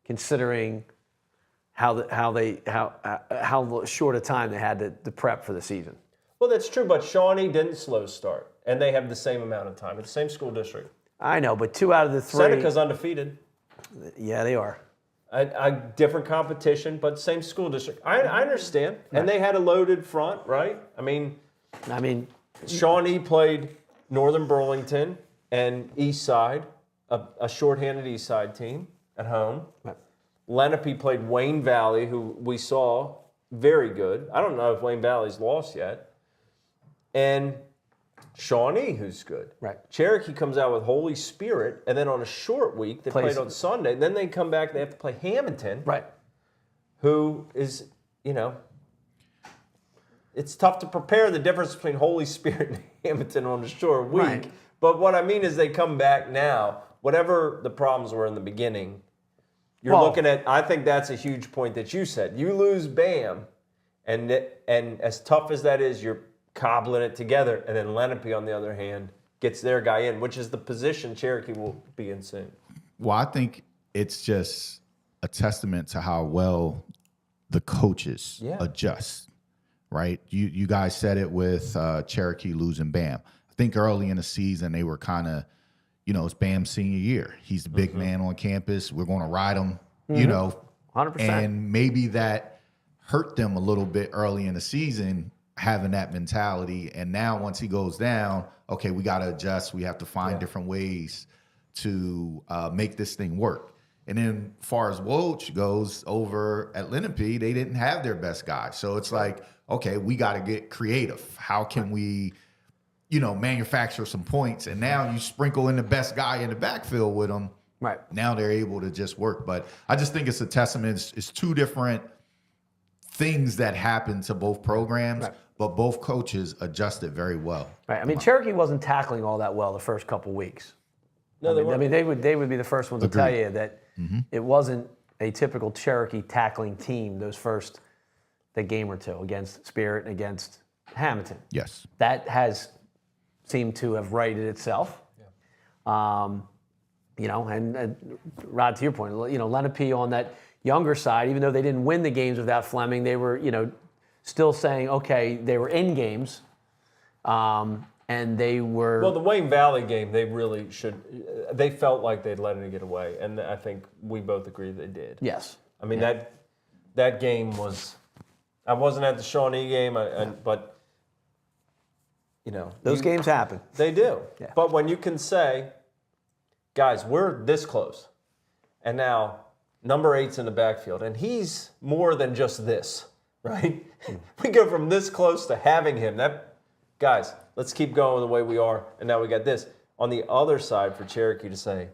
considering how short a time they had to prep for the season. Well, that's true, but Shawnee didn't slow start, and they have the same amount of time. It's the same school district. I know, but 2 out of the 3. Seneca's undefeated. Yeah, they are. A different competition, but same school district. I understand. And they had a loaded front, right? I mean, Shawnee played Northern Burlington and East Side, a shorthanded East Side team at home. Right. Lenape played Wayne Valley, who we saw very good. I don't know if Wayne Valley's lost yet. And Shawnee, who's good. Right. Cherokee comes out with Holy Spirit, and then on a short week, they played on Sunday. Then they come back, they have to play Hamilton. Right. Who is, it's tough to prepare the difference between Holy Spirit and Hamilton on a short week. Right. But what I mean is they come back now, whatever the problems were in the beginning, you're looking at, I think that's a huge point that you said. You lose Bam, and as tough as that is, you're cobbling it together, and then Lenape, on the other hand, gets their guy in, which is the position Cherokee will be in soon. Well, I think it's just a testament to how well the coaches adjust, right? You guys said it with Cherokee losing Bam. I think early in the season they were kind of, it's Bam's senior year. He's the big man on campus. We're going to ride him, 100%. And maybe that hurt them a little bit early in the season, having that mentality. And now once he goes down, okay, we got to adjust. We have to find different ways to make this thing work. And then as far as Woj goes, over at Lenape, they didn't have their best guy. So it's like, okay, we got to get creative. How can we, manufacture some points? And now you sprinkle in the best guy in the backfield with them. Right. Now they're able to just work. But I just think it's a testament. It's two different things that happen to both programs, but both coaches adjusted very well. Right. I mean, Cherokee wasn't tackling all that well the first couple weeks. No, they weren't. They would be the first ones to tell you that it wasn't a typical Cherokee tackling team the game or two against Spirit and against Hamilton. Yes. That has seemed to have righted itself. Yeah. and Rod, to your point, Lenape on that younger side, even though they didn't win the games without Fleming, they were, still saying, okay, they were in games, and they were. Well, the Wayne Valley game, they really should. They felt like they'd let it get away, and I think we both agree they did. Yes. I mean that game was. I wasn't at the Shawnee game, but those games happen. They do. Yeah. But when you can say, guys, we're this close, and now number 8's in the backfield, and he's more than just this, right? We go from this close to having him. Guys, let's keep going the way we are, and now we got this. On the other side for Cherokee to say,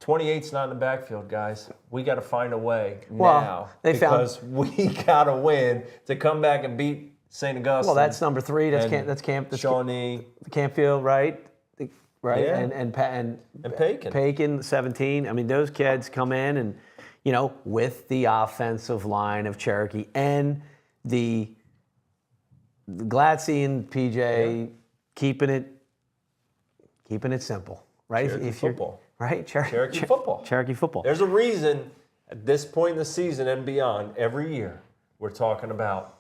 28's not in the backfield, guys. We got to find a way now because we got to win to come back and beat St. Augustine. Well, that's number 3. That's Shawnee. Campfield, right? Right, Yeah. and Paikin. Paikin, 17. I mean, those kids come in and, with the offensive line of Cherokee and the Glatzy and PJ keeping it simple, right? Cherokee football. Right? Cherokee football. Cherokee football. There's a reason at this point in the season and beyond, every year, we're talking about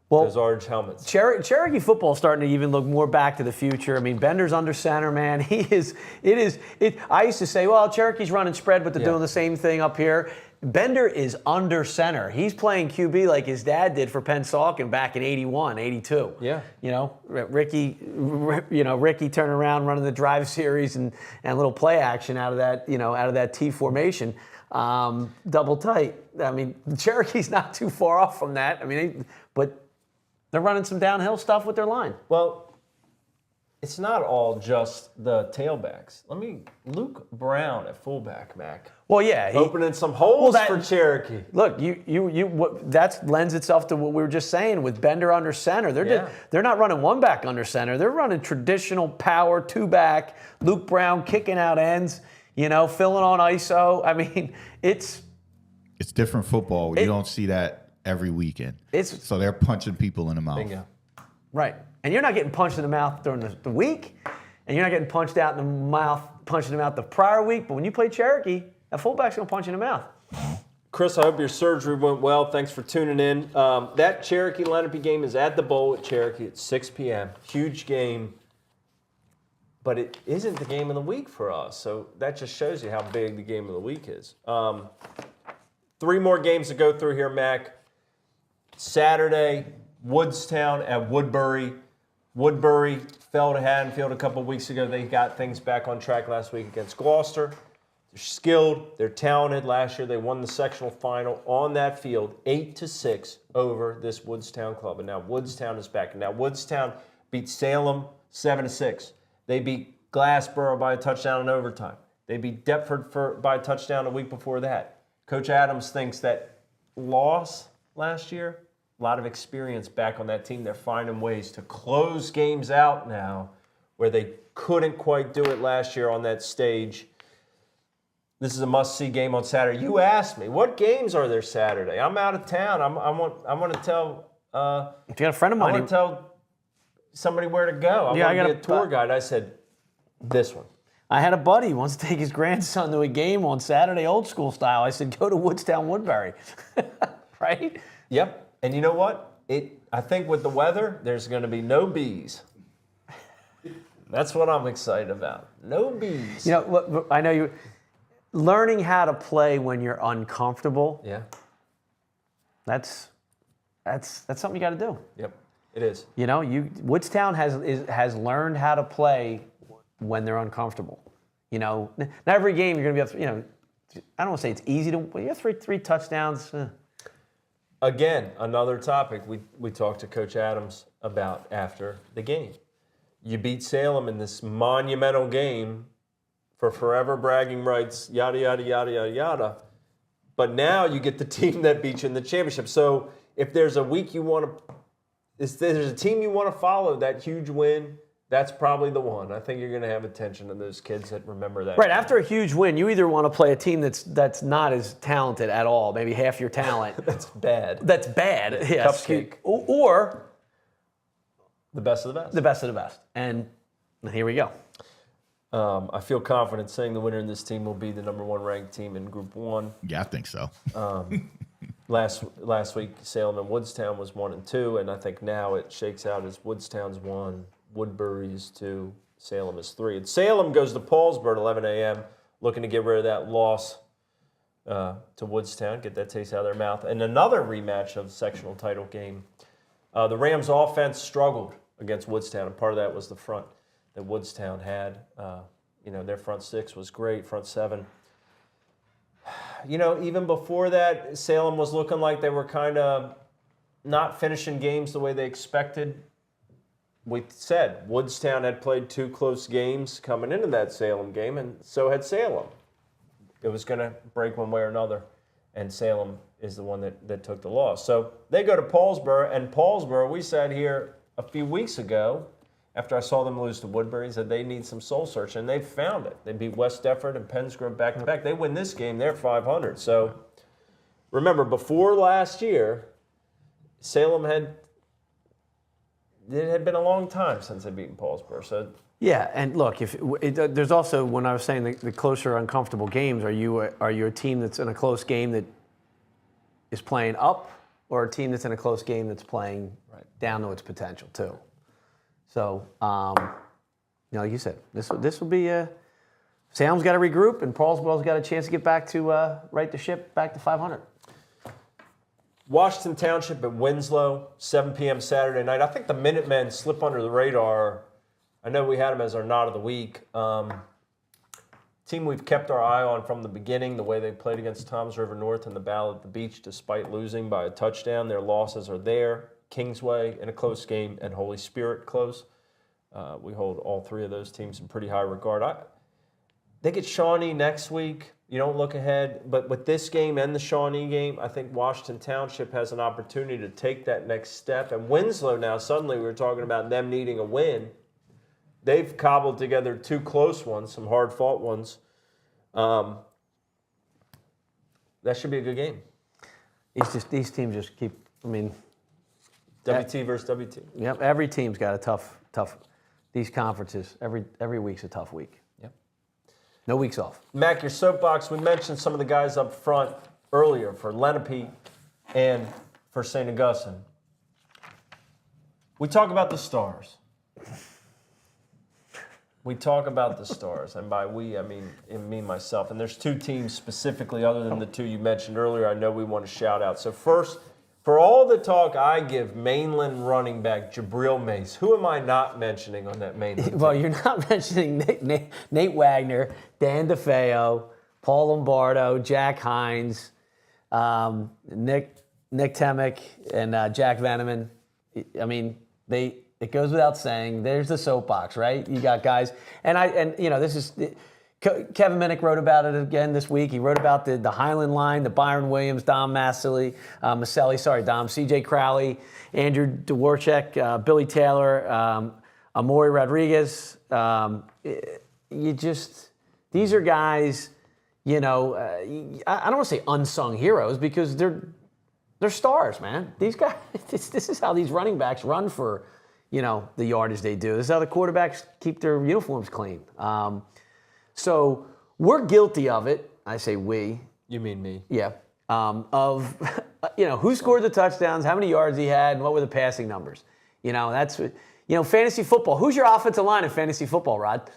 those orange helmets. Cherokee football is starting to even look more back to the future. I mean, Bender's under center, man. I used to say, well, Cherokee's running spread, but they're doing the same thing up here. Bender is under center. He's playing QB like his dad did for Pennsauken back in 81, 82. Yeah. Ricky turning around, running the drive series and a little play action out of that T formation. Double tight. I mean, Cherokee's not too far off from that. I mean, but they're running some downhill stuff with their line. Well, it's not all just the tailbacks. Luke Brown at fullback, Mac. Well, yeah, opening some holes for Cherokee. Look, that lends itself to what we were just saying with Bender under center. They're not running one back under center. They're running traditional power 2-back. Luke Brown kicking out ends. Filling on ISO. I mean, it's different football. You don't see that every weekend. So they're punching people in the mouth. Bingo. Right. And you're not getting punched in the mouth during the week, and you're not getting punched out in the mouth, the prior week. But when you play Cherokee, that fullback's going to punch you in the mouth. Chris, I hope your surgery went well. Thanks for tuning in. That Cherokee-Lenape game is at the Bowl at Cherokee at 6 p.m. Huge game. But it isn't the game of the week for us. So that just shows you how big the game of the week is. 3 more games to go through here, Mac. Saturday, Woodstown at Woodbury. Woodbury fell to Haddonfield a couple weeks ago. They got things back on track last week against Gloucester. They're skilled. They're talented. Last year, they won the sectional final on that field, 8-6 over this Woodstown club. And now Woodstown is back. And now Woodstown beat Salem 7-6. They beat Glassboro by a touchdown in overtime. They beat Deptford by a touchdown a week before that. Coach Adams thinks that loss last year, a lot of experience back on that team. They're finding ways to close games out now where they couldn't quite do it last year on that stage. This is a must-see game on Saturday. You asked me, what games are there Saturday? I'm out of town. I want to tell. If you got a friend of mine, I want to tell somebody where to go. I want to be a tour guide. I said, this one. I had a buddy who wants to take his grandson to a game on Saturday, old school style. I said, go to Woodstown Woodbury, right? Yep. And you know what? I think with the weather, there's going to be no bees. That's what I'm excited about. No bees. Look, I know you. Learning how to play when you're uncomfortable. Yeah. That's something you got to do. Yep. It is. Woodstown has learned how to play when they're uncomfortable. Not every game you're going to be able to, I don't want to say it's easy to, you have three touchdowns. Again, another topic we talked to Coach Adams about after the game. You beat Salem in this monumental game for forever bragging rights, yada, yada, yada, yada, yada. But now you get the team that beat you in the championship. So if there's a week if there's a team you want to follow, that huge win, that's probably the one. I think you're going to have attention to those kids that remember that. Right, after a huge win, you either want to play a team that's not as talented at all, maybe half your talent. That's bad. That's bad, yes. Cupcake. Or the best of the best. The best of the best. And here we go. I feel confident saying the winner in this team will be the number 1 ranked team in Group 1. Yeah, I think so. Last week, Salem and Woodstown was 1 and 2, and I think now it shakes out as Woodstown's 1, Woodbury's 2, Salem is 3. And Salem goes to Paulsboro at 11 a.m., looking to get rid of that loss to Woodstown, get that taste out of their mouth. And another rematch of the sectional title game. The Rams' offense struggled against Woodstown, and part of that was the front that Woodstown had. Their front 6 was great, front 7. Even before that, Salem was looking like they were kind of not finishing games the way they expected. We said Woodstown had played 2 close games coming into that Salem game, and so had Salem. It was going to break one way or another, and Salem is the one that took the loss. So they go to Paulsboro, and Paulsboro, we sat here a few weeks ago after I saw them lose to Woodbury, said they need some soul searching, and they found it. They beat West Defford and Penns Grove back-to-back. They win this game, they're 500. So remember, before last year, Salem it had been a long time since they'd beaten Paulsboro. So Yeah, and look, there's also, when I was saying the closer uncomfortable games, are you a team that's in a close game that is playing up, or a team that's in a close game that's playing down to its potential too? So, like you said, this will be Salem's got to regroup, and Paulsboro's got a chance to get back to right the ship back to 500. Washington Township at Winslow, 7 p.m. Saturday night. I think the Minutemen slip under the radar. I know we had them as our Knot of the Week. Team we've kept our eye on from the beginning, the way they played against Toms River North in the Battle at the Beach, despite losing by a touchdown. Their losses are there. Kingsway in a close game, and Holy Spirit close. We hold all 3 of those teams in pretty high regard. They get Shawnee next week. You don't look ahead, but with this game and the Shawnee game, I think Washington Township has an opportunity to take that next step. And Winslow now, suddenly we were talking about them needing a win. They've cobbled together 2 close ones, some hard-fought ones. That should be a good game. These teams just keep, WT versus WT. Yep, every team's got a tough. These conferences, every week's a tough week. Yep. No weeks off. Mac, your soapbox. We mentioned some of the guys up front earlier for Lenape and for St. Augustine. We talk about the stars. We talk about the stars, and by we, I mean myself. And there's 2 teams specifically, other than the 2 you mentioned earlier, I know we want to shout out. So first, for all the talk I give mainland running back Jabril Mace, who am I not mentioning on that mainland Well, team? you're not mentioning Nate Wagner, Dan DeFeo, Paul Lombardo, Jack Hines, Nick Temick, and Jack Veneman. It goes without saying. There's the soapbox, right? You got guys, this is. Kevin Minnick wrote about it again this week. He wrote about the Highland line, the Byron Williams, Dom Maselli, CJ Crowley, Andrew Dworchak, Billy Taylor, Amori Rodriguez. These are guys, I don't want to say unsung heroes, because they're stars, man. These guys, this is how these running backs run for, the yardage they do. This is how the quarterbacks keep their uniforms clean. So we're guilty of it. I say we. You mean me? Yeah. Of, who scored the touchdowns, how many yards he had, and what were the passing numbers. That's, fantasy football. Who's your offensive line in fantasy football, Rod?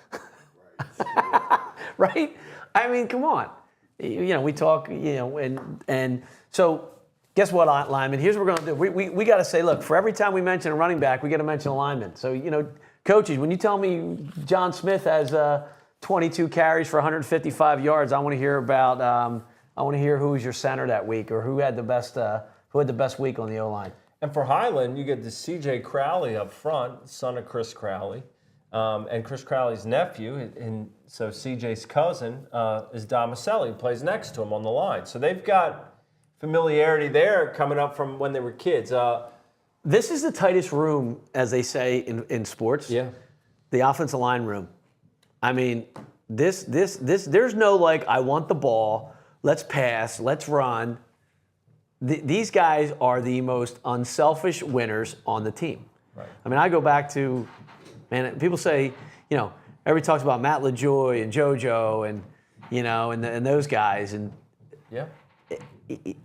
Right? Come on. We talk, and so guess what, lineman? Here's what we're going to do. We got to say, look, for every time we mention a running back, we got to mention a lineman. So, coaches, when you tell me John Smith has 22 carries for 155 yards, I want to hear about. I want to hear who was your center that week, or who had the best week on the O-line. And for Highland, you get the CJ Crowley up front, son of Chris Crowley, and Chris Crowley's nephew, and so CJ's cousin is Dom Maselli, who plays next to him on the line. So they've got familiarity there coming up from when they were kids. This is the tightest room, as they say in sports. Yeah. The offensive line room. This. There's no I want the ball. Let's pass. Let's run. These guys are the most unselfish winners on the team. Right. I go back to, man. People say, everybody talks about Matt LaJoy and JoJo and, and those guys. And Yeah.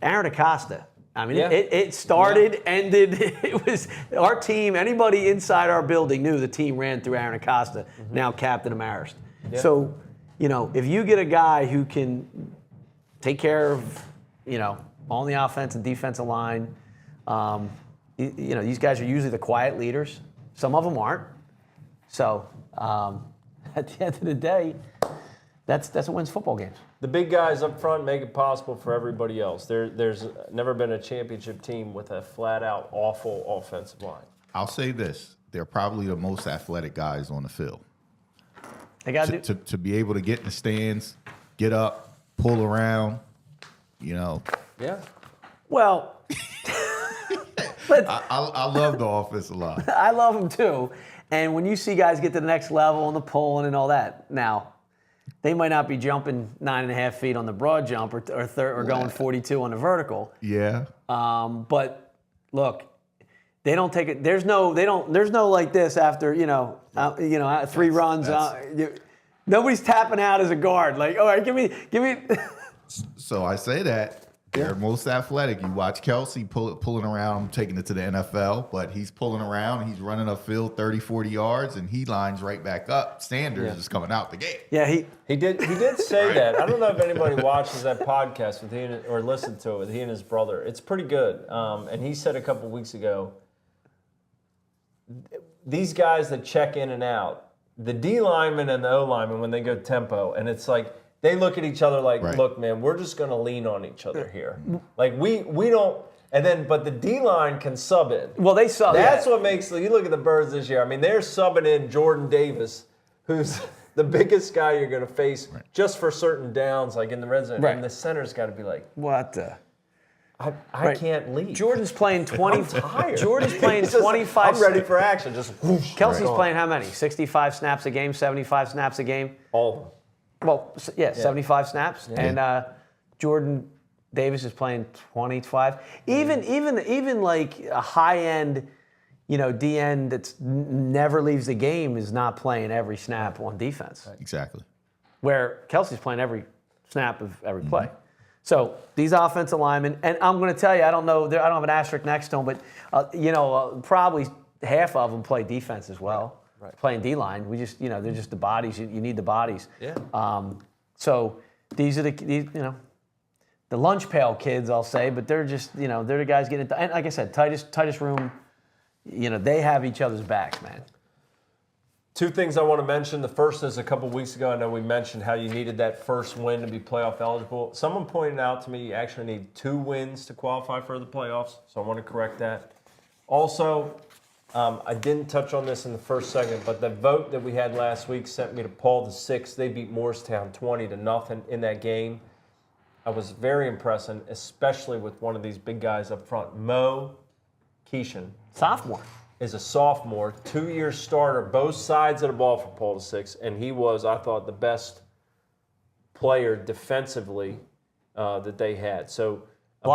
Aaron Acosta. I mean, Yeah. it started, ended. It was our team. Anybody inside our building knew the team ran through Aaron Acosta, now Captain Amarist. Yeah. So, if you get a guy who can take care of, on the offense and defensive line, these guys are usually the quiet leaders. Some of them aren't. So, at the end of the day, that's what wins football games. The big guys up front make it possible for everybody else. There's never been a championship team with a flat-out awful offensive line. I'll say this: they're probably the most athletic guys on the field. They got To be able to get in the stands, get up, pull around, Yeah. Well, I love the offensive line. I love them too. And when you see guys get to the next level and the pulling and all that, now they might not be jumping 9.5 feet on the broad jump or going 42 on the vertical. Yeah. But look, they don't take it. There's no like this after 3 runs. Nobody's tapping out as a guard. Like, all right, give me. So I say that they're most athletic. You watch Kelsey pulling around, taking it to the NFL, but he's pulling around, he's running upfield 30, 40 yards, and he lines right back up. Sanders is coming out the gate. Yeah, He did say that. I don't know if anybody watches that podcast with he or listened to it with he and his brother. It's pretty good. And he said a couple weeks ago, these guys that check in and out, the D lineman and the O lineman when they go tempo, and it's like they look at each other like, look, man, we're just going to lean on each other here. Like we don't. And then, but the D line can sub in. Well, they sub. That's what makes. You look at the Birds this year. I mean, they're subbing in Jordan Davis, who's the biggest guy you're going to face just for certain downs, like in the red zone. Right. And the center's got to be like, What the? I can't leave. Jordan's playing 20. I'm tired. Jordan's playing 25. I'm ready for action. Just whoosh. Kelsey's playing how many? 65 snaps a game, 75 snaps a game. all of them. Well, yeah. 75 snaps, and Jordan Davis is playing 25. Even like a high end, D end that's never leaves the game is not playing every snap on defense. Exactly. Where Kelsey's playing every snap of every play. So these offensive linemen, and I'm going to tell you, I don't know, I don't have an asterisk next to them, but probably half of them play defense as well. Right. Playing D-line, we just, they're just the bodies. You need the bodies. Yeah. So these are the lunch pail kids, I'll say, but they're just, they're the guys getting it. And like I said, tightest room. They have each other's backs, man. 2 things I want to mention. The first is a couple weeks ago, I know we mentioned how you needed that first win to be playoff eligible. Someone pointed out to me you actually need 2 wins to qualify for the playoffs, so I want to correct that. Also, I didn't touch on this in the first segment, but the vote that we had last week sent me to Paul VI. They beat Morristown 20-0 in that game. I was very impressed, and especially with one of these big guys up front. Mo Keishan. Sophomore. Is a sophomore, 2-year starter, both sides of the ball for Paul VI, and he was, I thought, the best player defensively that they had. So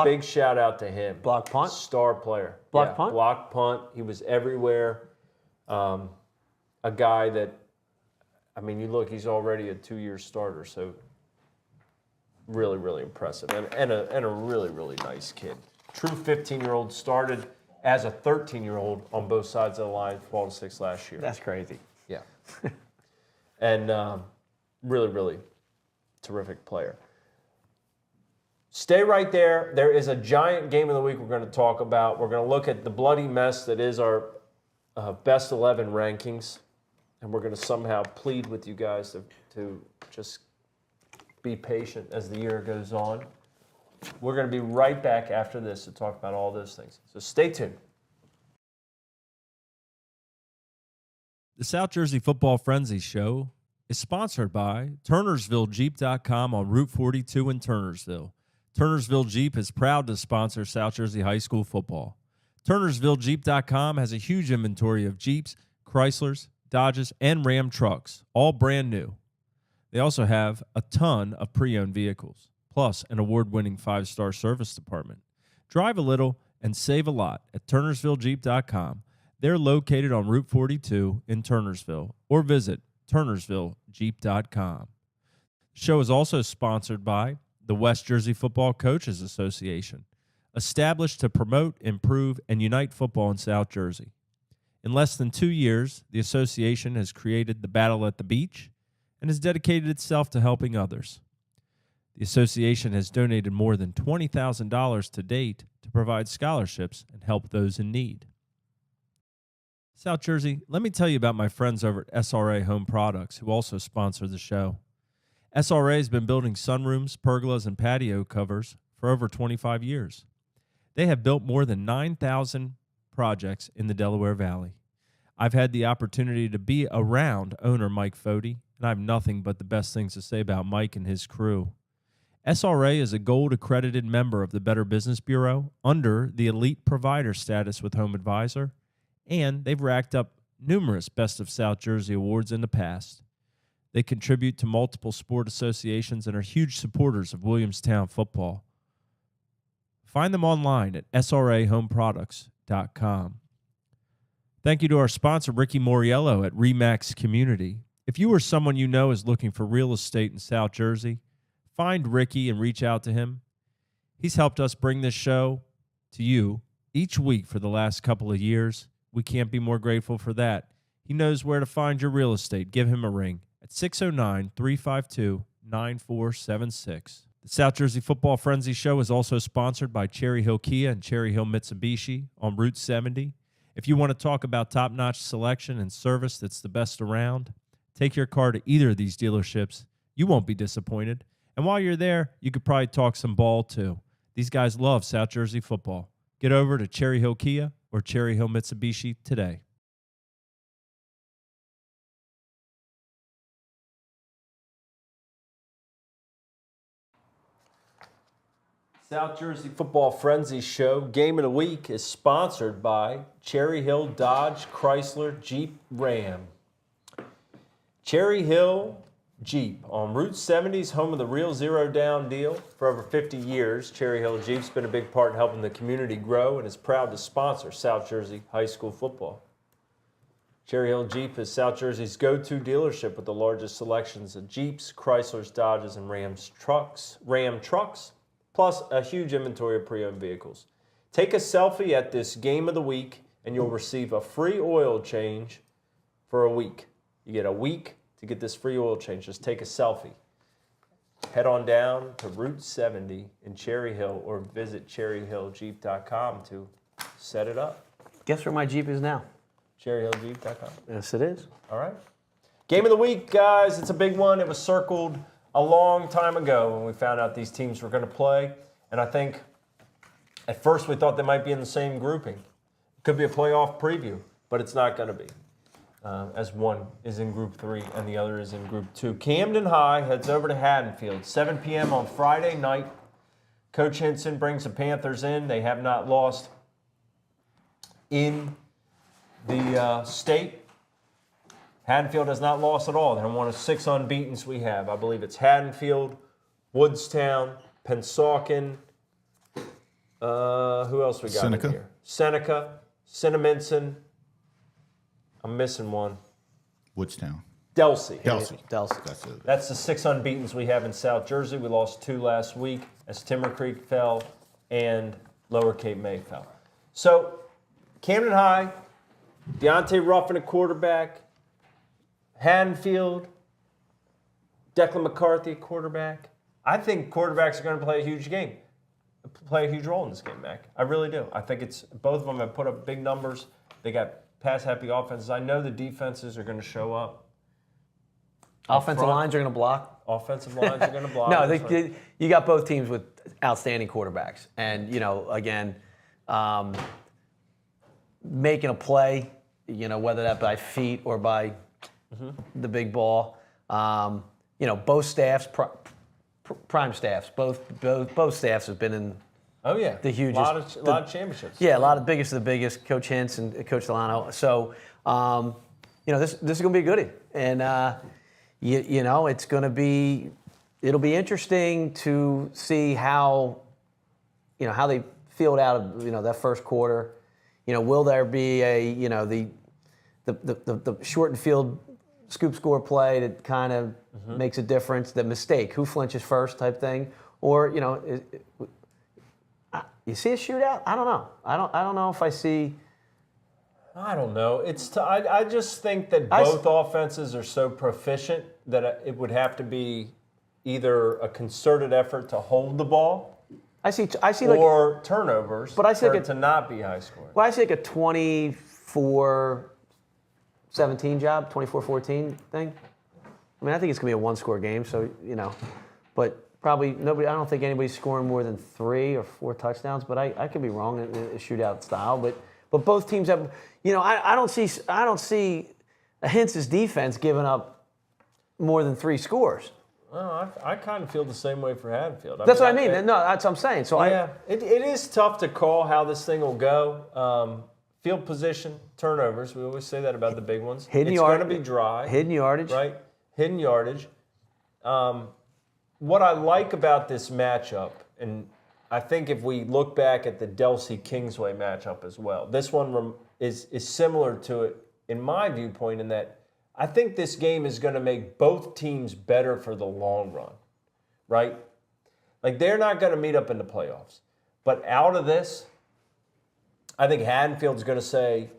big shout out to him. Block punt? Star player. Block punt? Block punt. He was everywhere. A guy that, you look, he's already a 2-year starter, so really, really impressive. And a really, really nice kid. True 15-year-old, started as a 13-year-old on both sides of the line for Paul VI last year. That's crazy. Yeah. And really, really terrific player. Stay right there. There is a giant game of the week we're going to talk about. We're going to look at the bloody mess that is our best 11 rankings, and we're going to somehow plead with you guys to just be patient as the year goes on. We're going to be right back after this to talk about all those things. So stay tuned. The South Jersey Football Frenzy Show is sponsored by TurnersvilleJeep.com on Route 42 in Turnersville. Turnersville Jeep is proud to sponsor South Jersey High School football. TurnersvilleJeep.com has a huge inventory of Jeeps, Chryslers, Dodges, and Ram trucks, all brand new. They also have a ton of pre-owned vehicles, plus an award-winning 5-star service department. Drive a little and save a lot at TurnersvilleJeep.com. They're located on Route 42 in Turnersville, or visit turnersvillejeep.com. The show is also sponsored by the West Jersey Football Coaches Association, established to promote, improve, and unite football in South Jersey. In less than 2 years, the association has created the Battle at the Beach and has dedicated itself to helping others. The association has donated more than $20,000 to date to provide scholarships and help those in need. South Jersey, let me tell you about my friends over at SRA Home Products, who also sponsor the show. SRA has been building sunrooms, pergolas, and patio covers for over 25 years. They have built more than 9,000 projects in the Delaware Valley. I've had the opportunity to be around owner Mike Fody, and I have nothing but the best things to say about Mike and his crew. SRA is a gold-accredited member of the Better Business Bureau under the elite provider status with Home Advisor, and they've racked up numerous Best of South Jersey awards in the past. They contribute to multiple sport associations and are huge supporters of Williamstown football. Find them online at srahomeproducts.com. Thank you to our sponsor, Ricky Moriello at Remax Community. If you or someone you know is looking for real estate in South Jersey, find Ricky and reach out to him. He's helped us bring this show to you each week for the last couple of years. We can't be more grateful for that. He knows where to find your real estate. Give him a ring at 609-352-9476. The South Jersey Football Frenzy Show is also sponsored by Cherry Hill Kia and Cherry Hill Mitsubishi on Route 70. If you want to talk about top-notch selection and service that's the best around, take your car to either of these dealerships. You won't be disappointed. And while you're there, you could probably talk some ball too. These guys love South Jersey football. Get over to Cherry Hill Kia or Cherry Hill Mitsubishi today. South Jersey Football Frenzy Show Game of the Week is sponsored by Cherry Hill Dodge Chrysler Jeep Ram. Cherry Hill Jeep on Route 70's home of the real zero down deal. For over 50 years, Cherry Hill Jeep's been a big part in helping the community grow and is proud to sponsor South Jersey high school football. Cherry Hill Jeep is South Jersey's go-to dealership with the largest selections of Jeeps, Chryslers, Dodges, and Ram trucks, plus a huge inventory of pre-owned vehicles. Take a selfie at this Game of the Week and you'll receive a free oil change for a week. You get a week to get this free oil change. Just take a selfie. Head on down to Route 70 in Cherry Hill or visit cherryhilljeep.com to set it up. Guess where my Jeep is now? cherryhilljeep.com. Yes, it is. All right. Game of the Week, guys. It's a big one. It was circled a long time ago when we found out these teams were going to play. And I think at first we thought they might be in the same grouping. It could be a playoff preview, but it's not going to be. As one is in Group 3 and the other is in Group 2. Camden High heads over to Haddonfield, 7 p.m. on Friday night. Coach Hinson brings the Panthers in. They have not lost in the state. Haddonfield has not lost at all. They're one of 6 unbeatens we have. I believe it's Haddonfield, Woodstown, Pensauken. Who else we got Seneca. in here? Seneca, Cinnaminson. I'm missing one. Woodstown. Delsey. Delsey. Delsey. That's it. That's the 6 unbeatens we have in South Jersey. We lost 2 last week as Timber Creek fell and Lower Cape May fell. So Camden High, Deontay Ruffin at quarterback, Haddonfield, Declan McCarthy at quarterback. I think quarterbacks are going to play a huge role in this game, Mac. I really do. I think it's both of them have put up big numbers. They got pass-happy offenses. I know the defenses are going to show up. Offensive lines are going to block. Offensive lines are going to block. No, you got both teams with outstanding quarterbacks. And, again, making a play, whether that by feet or by the big ball. Both staffs, prime staffs, both staffs have been in the hugest. A lot of championships. Yeah, a lot of biggest of the biggest. Coach Hintz and Coach Delano. So, this is going to be a goodie. And, it's going to be, it'll be interesting to see how they field out of, that first quarter. Will there be the shortened field scoop score play that kind of makes a difference. The mistake, who flinches first type thing, or you see a shootout? I don't know. I don't know if I see. I don't know. I just think that both offenses are so proficient that it would have to be either a concerted effort to hold the ball. I see or turnovers, but I see for it to not be high scoring. Well, I see like a 24-17 job, 24-14 thing. I mean, I think it's gonna be a one-score game, so but probably nobody. I don't think anybody's scoring more than 3 or 4 touchdowns. But I could be wrong in a shootout style. But both teams have. I don't see Hintz's defense giving up more than 3 scores. Well, I kind of feel the same way for Haddonfield. That's what I mean. No, that's what I'm saying. So it is tough to call how this thing will go. Field position, turnovers. We always say that about the big ones. It's going to be dry. Hidden yardage. Right? Hidden yardage. What I like about this matchup, and I think if we look back at the Delsey-Kingsway matchup as well, this one is similar to it in my viewpoint in that I think this game is going to make both teams better for the long run, right? Like, they're not going to meet up in the playoffs. But out of this, I think Haddonfield's going to say,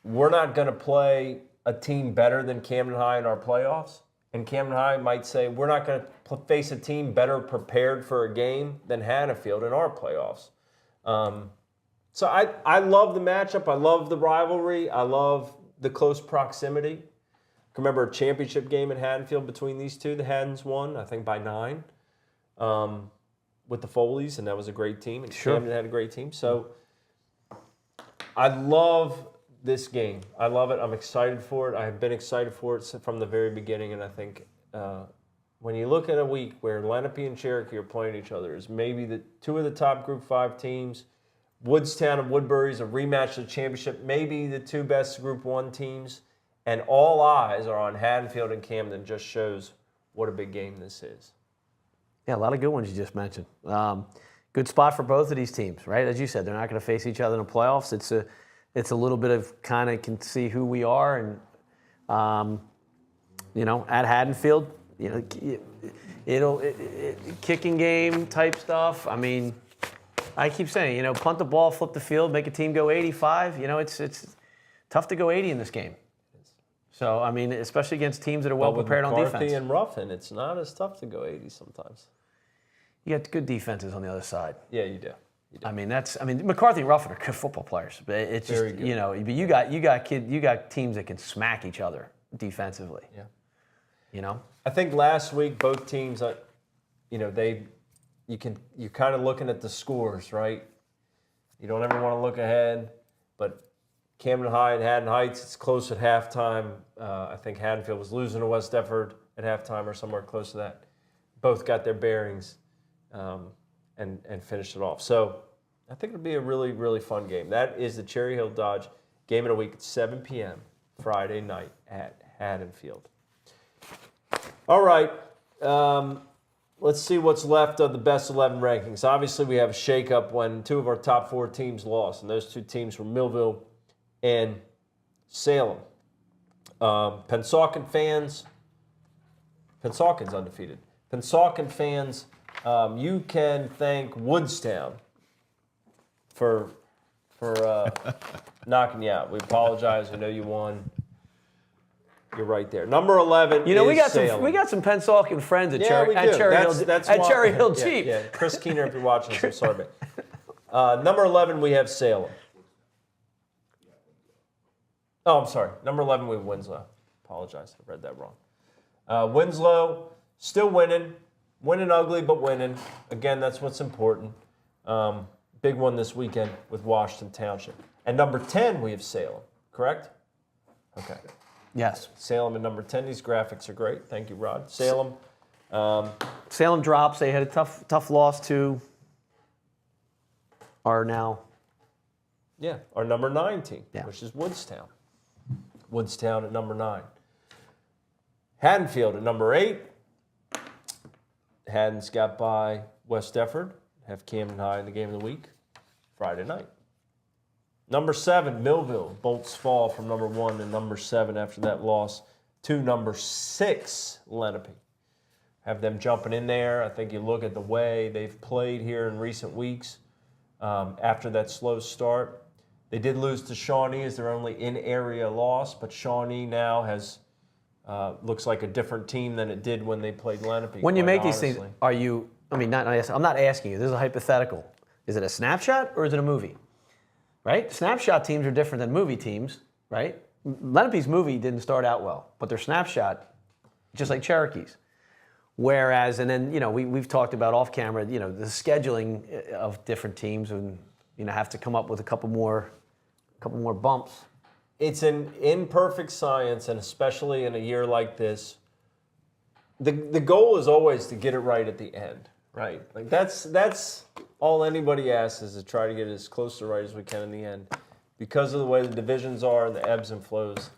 we're not going to play a team better than Camden High in our playoffs. And Camden High might say, we're not going to face a team better prepared for a game than Haddonfield in our playoffs. So I love the matchup. I love the rivalry. I love the close proximity. I remember a championship game in Haddonfield between these two. The Haddons won, I think, by 9 with the Foleys, and that was a great team. And Camden had a great team. So I love this game. I love it. I'm excited for it. I have been excited for it from the very beginning, and I think when you look at a week where Lenape and Cherokee are playing each other, is maybe the 2 of the top Group 5 teams. Woodstown and Woodbury's a rematch of the championship, maybe the 2 best Group 1 teams, and all eyes are on Haddonfield and Camden. Just shows what a big game this is. Yeah, a lot of good ones you just mentioned. Good spot for both of these teams, right? As you said, they're not going to face each other in the playoffs. It's a little bit of kind of can see who we are, and at Haddonfield, it'll kicking game type stuff. I mean, I keep saying, punt the ball, flip the field, make a team go 85. It's tough to go 80 in this game. So, I mean, especially against teams that are well prepared on defense. McCarthy and Ruffin, it's not as tough to go 80 sometimes. You got good defenses on the other side. Yeah, you do. I mean, McCarthy and Ruffin are good football players, but it's just, but you got teams that can smack each other defensively. Yeah. I think last week both teams, you're kind of looking at the scores, right? You don't ever want to look ahead, but Camden High and Haddon Heights, it's close at halftime. I think Haddonfield was losing to West Deptford at halftime or somewhere close to that. Both got their bearings and finished it off. So I think it'll be a really, really fun game. That is the Cherry Hill Dodge Game of the Week at 7 p.m. Friday night at Haddonfield. All right. Let's see what's left of the best 11 rankings. Obviously, we have a shakeup when 2 of our top 4 teams lost, and those 2 teams were Millville and Salem. Pensauken fans, Pensauken's undefeated. Pensauken fans, you can thank Woodstown for knocking you out. We apologize. We know you won. You're right there. Number 11 is Salem. We got some Pensauken friends at Cherry Hill Jeep. Yeah. Chris Keener, if you're watching this, I'm sorry. Number 11, we have Salem. Oh, I'm sorry. Number 11, we have Winslow. Apologize. I read that wrong. Winslow, still winning. Winning ugly, but winning. Again, that's what's important. Big one this weekend with Washington Township. And number 10, we have Salem. Correct? Okay. Yes. Salem at number 10. These graphics are great. Thank you, Rod. Salem. Salem drops. They had a tough loss to our now. Yeah, our number 9 team, Yeah. which is Woodstown. Woodstown at number 9. Haddonfield at number 8. Haddon's got by West Deptford. Have Camden High in the Game of the Week Friday night. Number 7, Millville. Bolts fall from number 1 to number 7 after that loss to number 6, Lenape. Have them jumping in there. I think you look at the way they've played here in recent weeks after that slow start. They did lose to Shawnee as their only in-area loss, but Shawnee now has looks like a different team than it did when they played Lenape. When you make honestly. these things, are you? I mean, I'm not asking you. This is a hypothetical. Is it a snapshot or is it a movie? Right? Snapshot teams are different than movie teams, right? Lenape's movie didn't start out well, but their snapshot, just like Cherokee's. Whereas, and then we've talked about off camera, the scheduling of different teams, and have to come up with a couple more bumps. It's an imperfect science, and especially in a year like this, the goal is always to get it right at the end, right? Like that's all anybody asks, is to try to get it as close to right as we can in the end. Because of the way the divisions are and the ebbs and flows,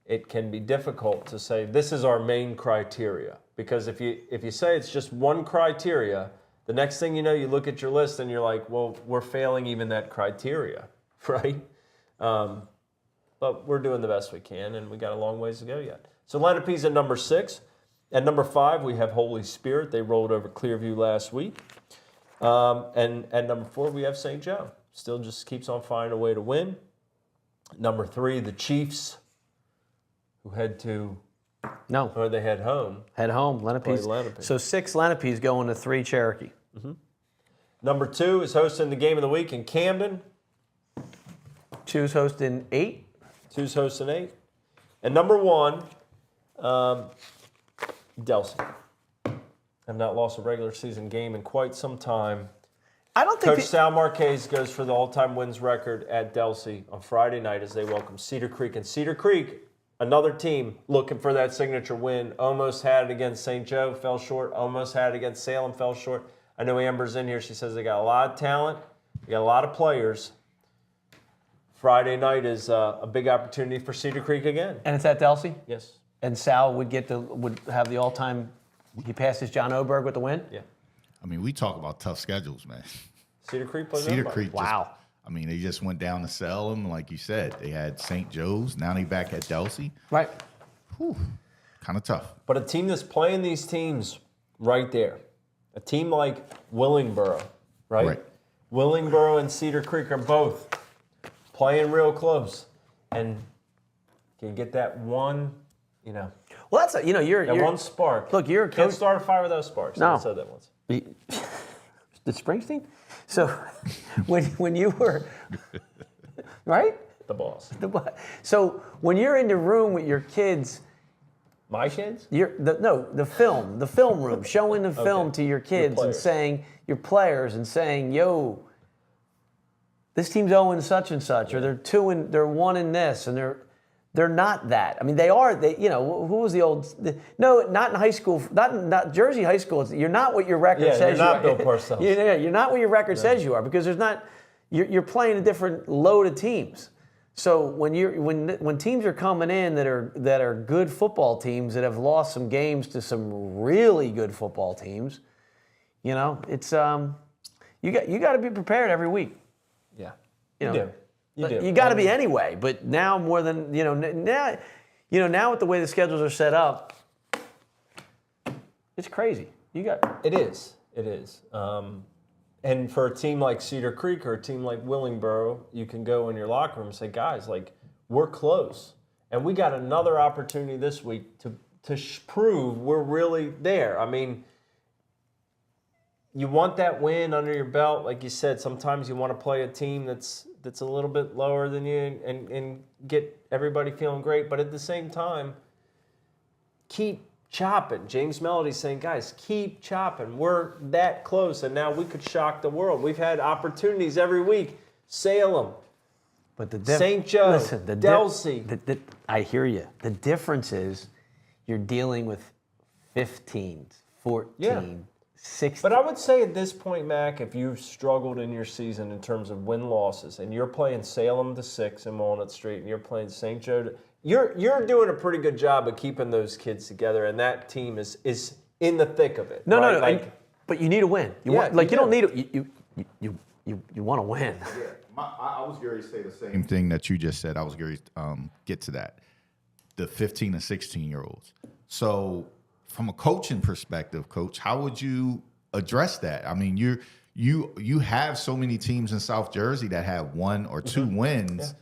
it can be difficult to say this is our main criteria. Because if you say it's just one criteria, the next thing you know, you look at your list and you're like, well, we're failing even that criteria, right? But we're doing the best we can, and we got a long ways to go yet. So Lenape's at number 6. At number 5, we have Holy Spirit. They rolled over Clearview last week. And at number 4, we have St. Joe. Still just keeps on finding a way to win. Number 3, the Chiefs, who head to... No. Or they head home. Head home, Lenape's. Lenape. So 6 Lenape's going to 3 Cherokee. Mm-hmm. Number 2 is hosting the game of the week in Camden. 2's hosting 8. 2's hosting 8. And number 1, Delsey. Have not lost a regular season game in quite some time. I don't think Coach Sal Marquez goes for the all-time wins record at Delsey on Friday night as they welcome Cedar Creek. And Cedar Creek, another team looking for that signature win, almost had it against St. Joe, fell short. Almost had it against Salem, fell short. I know Amber's in here. She says they got a lot of talent. They got a lot of players. Friday night is a big opportunity for Cedar Creek again. And it's at Delsey? Yes. And Sal would have the all-time, he passes John Oberg with the win? Yeah. I mean, we talk about tough schedules, man. Cedar Creek plays Cedar everybody. Creek. Wow. They just went down to Salem, like you said. They had St. Joe's. Now they back at Delsey. Right. Kind of tough. But a team that's playing these teams right there, a team like Willingboro, right? Willingboro and Cedar Creek are both playing real close, and can you get that one, Well, that's you're one spark. Look, you're a Can't coach. start a fire without sparks. No. I said that once. The Springsteen? So when you were right? The boss. So when you're in the room with your kids, My kids? the film room, showing the film to your kids and saying your players and saying, yo, this team's 0 such and such, or they're 1 in this, and they're not that. I mean, they are. Who was the old? No, not in high school. Not Jersey high school. You're not what your record says you're not you are. Bill Parcells. You're not what your record says you are, because there's not. You're playing a different load of teams. So when teams are coming in that are good football teams that have lost some games to some really good football teams, it's you got to be prepared every week. Yeah. You do. You got to be anyway, but now more than now with the way the schedules are set up, it's crazy. It is. And for a team like Cedar Creek or a team like Willingboro, you can go in your locker room and say, guys, like, we're close, and we got another opportunity this week to prove we're really there. I mean, you want that win under your belt, like you said. Sometimes you want to play a team that's a little bit lower than you and get everybody feeling great. But at the same time, keep chopping. James Melody's saying, guys, keep chopping. We're that close, and now we could shock the world. We've had opportunities every week. Salem, But St. Joe, listen, Delsey. I hear you. The difference is you're dealing with 15, 14, 16. But I would say at this point, Mac, if you've struggled in your season in terms of win-losses, and you're playing Salem to 6 in Walnut Street, and you're playing St. Joe to... You're doing a pretty good job of keeping those kids together, and that team is in the thick of it. No, right? no. Like, but you need a win. You don't need it. You want to win. Yeah, I was going to say the same thing that you just said. I was going to get to that. the 15 and 16-year-olds. So from a coaching perspective, Coach, how would you address that? I mean, you have so many teams in South Jersey that have 1 or 2 wins. Yeah.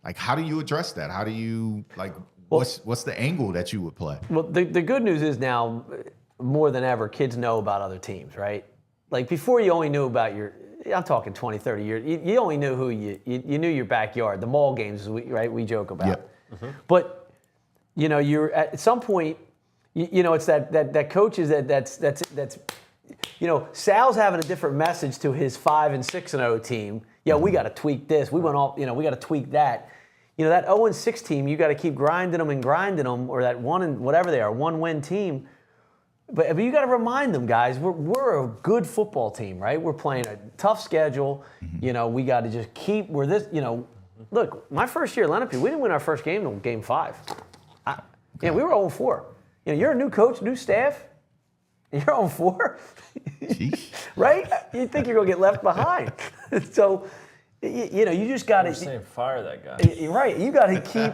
Like, how do you address that? How do you, like, what's the angle that you would play? Well, the good news is now, more than ever, kids know about other teams, right? Like, before you only knew about I'm talking 20, 30 years, you only knew who you knew your backyard, the mall games, right? We joke about. Yep. But, you're at some point, it's that coaches that's Sal's having a different message to his 5 and 6-0 team. Yeah, we got to tweak this. We got to tweak that. That 0-6 team, you got to keep grinding them, or that 1-win team. But you got to remind them, guys, we're a good football team, right? We're playing a tough schedule. We got to just keep. Look, my first year at Lenape, we didn't win our first game until game 5. We were 0-4. You're a new coach, new staff. You're 0-4, right? You think you're gonna get left behind. So, you just got to. Saying fire that guy. Right, you got to keep.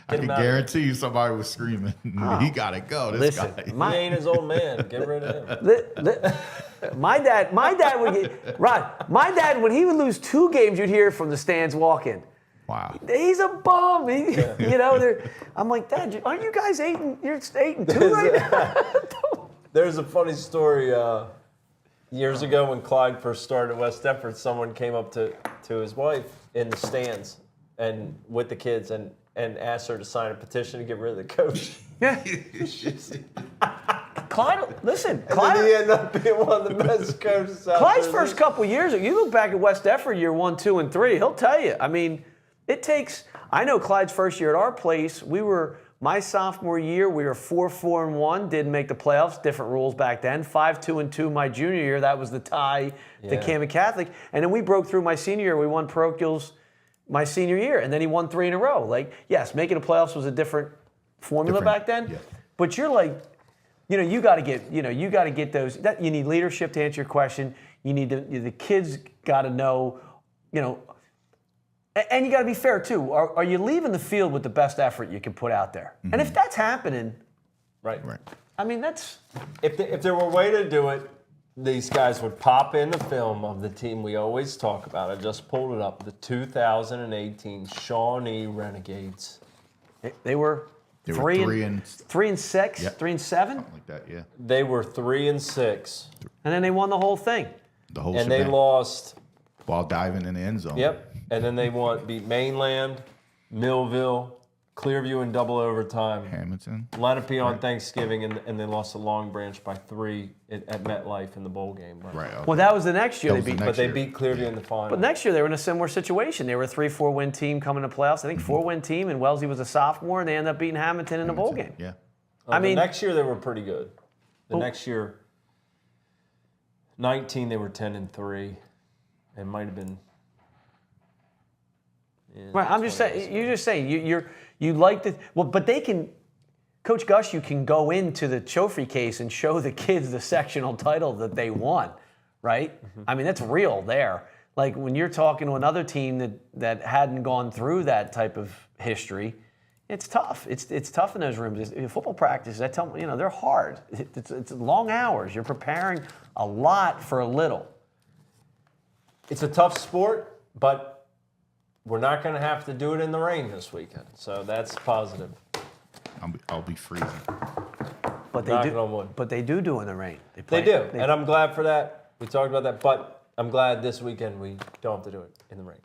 I can guarantee you somebody was screaming. He got to go. This guy. He ain't his old man. Get rid of him. My dad would get Rod. My dad, when he would lose 2 games, you'd hear from the stands walking. Wow. He's a bum. I'm like, Dad, aren't you guys 8-2 right now? There's a funny story. Years ago, when Clyde first started at West Deptford, someone came up to his wife in the stands and with the kids and asked her to sign a petition to get rid of the coach. Yeah. Clyde, listen. Clyde, he ended up being one of the best coaches out Clyde's there. first couple years, you look back at West Deptford year 1, 2, and 3, he'll tell you. I mean, it takes. I know Clyde's first year at our place, my sophomore year, we were 4-4-1, didn't make the playoffs, different rules back then. 5-2-2 my junior year, that was the tie to Cammon Catholic. And then we broke through my senior year, we won parochials my senior year, and then he won 3 in a row. Like, yes, making the playoffs was a different formula back then, but you're like, you got to get those. You need leadership to answer your question. You need the kids got to know, and you got to be fair too. Are you leaving the field with the best effort you can put out there? And if that's happening, right. I mean, that's if there were a way to do it, these guys would pop in the film of the team we always talk about. I just pulled it up. The 2018 Shawnee Renegades. They were 3 and 6, Yep. 3 and 7, Something like that. Yeah. They were 3 and 6, and then they won the whole thing. The whole and shebang. they lost. Ball diving in the end zone. Yep. And then they beat Mainland, Millville, Clearview in double overtime. Hamilton. Lenape on Thanksgiving, and they lost to Long Branch by 3 at MetLife in the bowl game. Right. Okay. Well, that was the next year But they beat Clearview in the final. But next year they were in a similar situation. They were a 3-4 win team coming to playoffs. I think 4-win team, and Wellesley was a sophomore, and they ended up beating Hamilton in the bowl game. Yeah. I mean, next year they were pretty good. Next year, 19 they were 10-3. It might have been. Yeah, Right, I'm just saying. You're just saying you like the but they can. Coach Gush, you can go into the trophy case and show the kids the sectional title that they won, right? I mean, that's real there. Like when you're talking to another team that hadn't gone through that type of history, it's tough. It's tough in those rooms. Football practices, I tell them, they're hard. It's long hours. You're preparing a lot for a little. It's a tough sport, but we're not going to have to do it in the rain this weekend. So that's positive. I'll be freezing. But they Knocking do. on wood. But they do in the rain. They do, and I'm glad for that. We talked about that, but I'm glad this weekend we don't have to do it in the rain.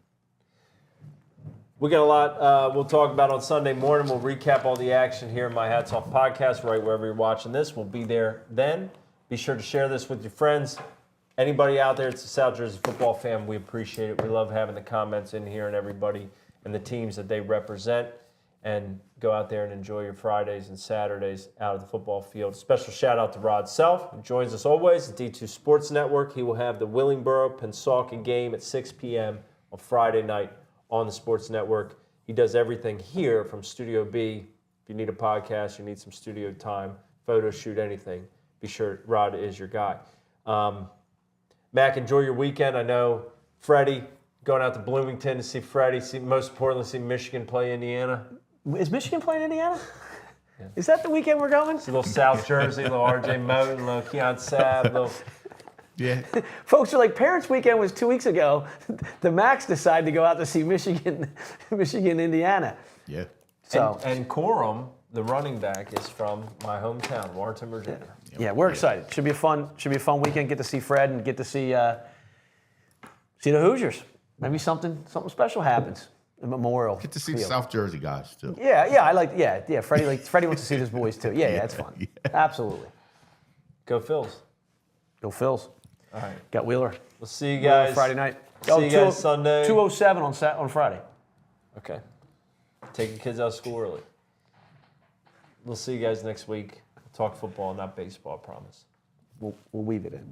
We got a lot we'll talk about on Sunday morning. We'll recap all the action here in My Hats Off podcast, right wherever you're watching this. We'll be there then. Be sure to share this with your friends. Anybody out there that's a South Jersey football fan, we appreciate it. We love having the comments in here and everybody and the teams that they represent. And go out there and enjoy your Fridays and Saturdays out of the football field. Special shout out to Rod Self, who joins us always at D2 Sports Network. He will have the Willingboro-Pensauken game at 6 p.m. on Friday night on the Sports Network. He does everything here from Studio B. If you need a podcast, you need some studio time, photo shoot, anything, be sure Rod is your guy. Mac, enjoy your weekend. I know Freddie going out to Bloomington to see Freddie, most importantly, see Michigan play Indiana. Is Michigan playing Indiana? Is that the weekend we're going? It's a little South Jersey, little R.J. Moten, little Keon Sabb, little. Yeah. Folks are like, Parents Weekend was 2 weeks ago. The Macs decided to go out to see Michigan, Indiana. Yeah. So And Corum, the running back, is from my hometown, Warrenton, Virginia. yeah, we're excited. Should be a fun weekend. Get to see Fred and get to see the Hoosiers. Maybe something special happens. The Memorial. Get to see the Field. South Jersey guys too. Yeah. Freddie wants to see his boys too. Yeah, it's fun. Yeah. Absolutely. Go Phils. Go Phils. All right. Got Wheeler. We'll see you Wheeler guys. Friday night. See you guys Sunday. 2:07 on Friday. Okay. Taking kids out of school early. We'll see you guys next week. Talk football, not baseball, I promise. We'll weave it in.